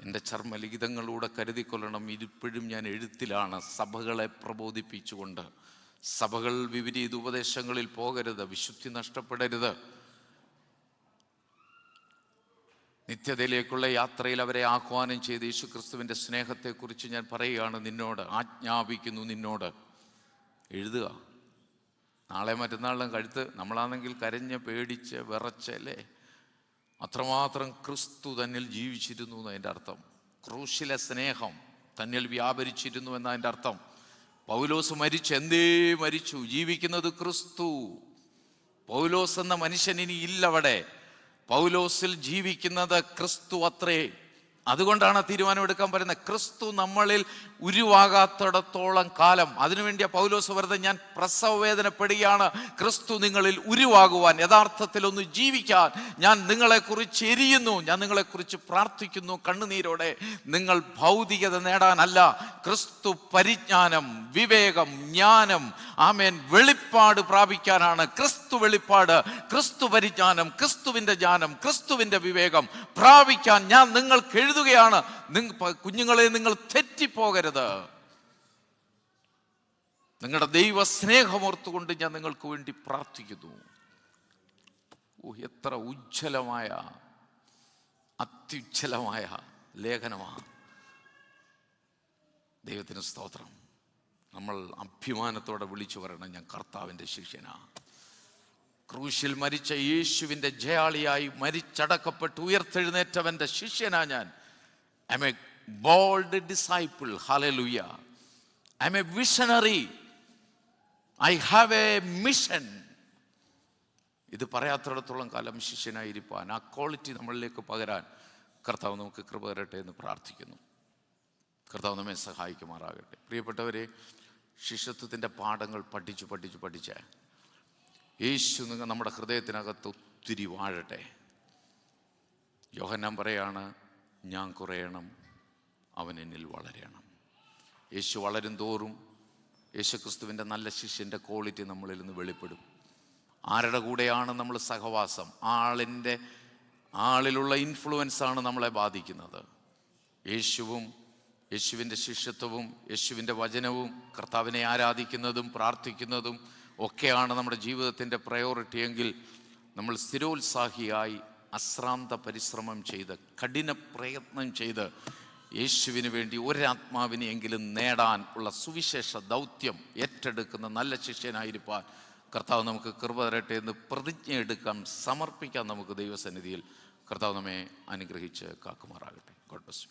എൻ്റെ ചർമ്മലിഖിതങ്ങളിലൂടെ കരുതിക്കൊള്ളണം. ഇപ്പോഴും ഞാൻ എഴുത്തിലാണ്, സഭകളെ പ്രബോധിപ്പിച്ചുകൊണ്ട്. സഭകൾ വിപരീത ഉപദേശങ്ങളിൽ പോകരുത്, വിശുദ്ധി നഷ്ടപ്പെടരുത്. നിത്യതയിലേക്കുള്ള യാത്രയിൽ അവരെ ആഹ്വാനം ചെയ്ത് യേശുക്രിസ്തുവിൻ്റെ സ്നേഹത്തെക്കുറിച്ച് ഞാൻ പറയുകയാണ്, നിന്നോട് ആജ്ഞാപിക്കുന്നു, നിന്നോട് എഴുതുക. നാളെ മറ്റന്നാളിലും കഴുത്ത്, നമ്മളാണെങ്കിൽ കരഞ്ഞ് പേടിച്ച് വിറച്ചല്ലേ. അത്രമാത്രം ക്രിസ്തു തന്നിൽ ജീവിച്ചിരുന്നു എന്നതിൻ്റെ അർത്ഥം. ക്രൂശിലെ സ്നേഹം തന്നിൽ വ്യാപരിച്ചിരുന്നു എന്നതിൻ്റെ അർത്ഥം. പൗലോസ് മരിച്ചു, എന്തേ മരിച്ചു? ജീവിക്കുന്നത് ക്രിസ്തു. പൗലോസ് എന്ന മനുഷ്യൻ ഇനി ഇല്ല അവിടെ. പൗലോസിൽ ജീവിക്കുന്നത് ക്രിസ്തു അത്രേ. അതുകൊണ്ടാണ് തീരുമാനമെടുക്കാൻ പറയുന്നത്. ക്രിസ്തു നമ്മളിൽ ഉരുവാകാത്തിടത്തോളം കാലം. അതിനുവേണ്ടിയാ പൗലോസ് പറയുന്നത്, ഞാൻ പ്രസവ വേദനപ്പെടുകയാണ് ക്രിസ്തു നിങ്ങളിൽ ഉരുവാകുവാൻ, യഥാർത്ഥത്തിൽ ഒന്ന് ജീവിക്കാൻ ഞാൻ നിങ്ങളെക്കുറിച്ച് എരിയുന്നു, ഞാൻ നിങ്ങളെക്കുറിച്ച് പ്രാർത്ഥിക്കുന്നു കണ്ണുനീരോടെ. നിങ്ങൾ ഭൗതികത നേടാനല്ല, ക്രിസ്തു പരിജ്ഞാനം, വിവേകം, ജ്ഞാനം, ആമേൻ, വെളിപ്പാട് പ്രാപിക്കാനാണ്. ക്രിസ്തു വെളിപ്പാട്, ക്രിസ്തു പരിജ്ഞാനം, ക്രിസ്തുവിൻ്റെ ജ്ഞാനം, ക്രിസ്തുവിൻ്റെ വിവേകം പ്രാപിക്കാൻ ഞാൻ നിങ്ങൾക്ക് എഴുതുകയാണ്. കുഞ്ഞുങ്ങളെ, നിങ്ങൾ തെറ്റിപ്പോകരുത്. നിങ്ങളുടെ ദൈവ സ്നേഹമോർത്തുകൊണ്ട് ഞാൻ നിങ്ങൾക്ക് വേണ്ടി പ്രാർത്ഥിക്കുന്നു. എത്ര ഉജ്ജ്വലമായ, അത്യുജ്വലമായ ലേഖനമാണ്. ദൈവത്തിന് സ്തോത്രം. നമ്മൾ അഭിമാനത്തോടെ വിളിച്ചു പറയണം, ഞാൻ കർത്താവിൻ്റെ ശിഷ്യനാണ്. ക്രൂശിൽ മരിച്ച യേശുവിൻ്റെ ജയാളിയായി മരിച്ചടക്കപ്പെട്ട് ഉയർത്തെഴുന്നേറ്റവൻ്റെ ശിഷ്യനാ ഞാൻ. I M A bold disciple. Hallelujah. I M A visionary. I have A mission. ഇത് പറയാത്തിടത്തോളം കാലം ശിഷ്യനായിരിക്കാൻ, ആ ക്വാളിറ്റി നമ്മളിലേക്ക് പകരാൻ കർത്താവ് നമുക്ക് കൃപ തരട്ടെ എന്ന് പ്രാർത്ഥിക്കുന്നു. കർത്താവ് നമ്മെ സഹായിക്കുമാറാകട്ടെ. പ്രിയപ്പെട്ടവരെ, ശിഷ്യത്വത്തിൻ്റെ പാഠങ്ങൾ പഠിച്ച് യേശു നമ്മുടെ ഹൃദയത്തിനകത്ത് ഒത്തിരി വാഴട്ടെ. യോഹന്നാൻ പറയാണ്, ഞാൻ കുറയണം, അവൻ എന്നിൽ വളരണം. യേശു വളരും തോറും യേശുക്രിസ്തുവിൻ്റെ നല്ല ശിഷ്യൻ്റെ ക്വാളിറ്റി നമ്മളിൽ നിന്ന് വെളിപ്പെടും. ആരുടെ കൂടെയാണ് നമ്മൾ സഹവാസം, ആളിലുള്ള ഇൻഫ്ലുവൻസാണ് നമ്മളെ ബാധിക്കുന്നത്. യേശുവും യേശുവിൻ്റെ ശിഷ്യത്വവും യേശുവിൻ്റെ വചനവും കർത്താവിനെ ആരാധിക്കുന്നതും പ്രാർത്ഥിക്കുന്നതും ഒക്കെയാണ് നമ്മുടെ ജീവിതത്തിൻ്റെ പ്രയോറിറ്റി എങ്കിൽ, നമ്മൾ സ്ഥിരോത്സാഹിയായി അശ്രാന്ത പരിശ്രമം ചെയ്ത്, കഠിന പ്രയത്നം ചെയ്ത് യേശുവിന് വേണ്ടി ഒരാത്മാവിനെയെങ്കിലും നേടാൻ ഉള്ള സുവിശേഷ ദൗത്യം ഏറ്റെടുക്കുന്ന നല്ല ശിഷ്യനായിരിക്കാൻ കർത്താവ് നമുക്ക് കൃപ തരട്ടെ എന്ന് പ്രതിജ്ഞ എടുക്കാം, സമർപ്പിക്കാം നമുക്ക് ദൈവസന്നിധിയിൽ. കർത്താവ് നമ്മെ അനുഗ്രഹിച്ച് കാക്കുമാറാകട്ടെ. God bless you.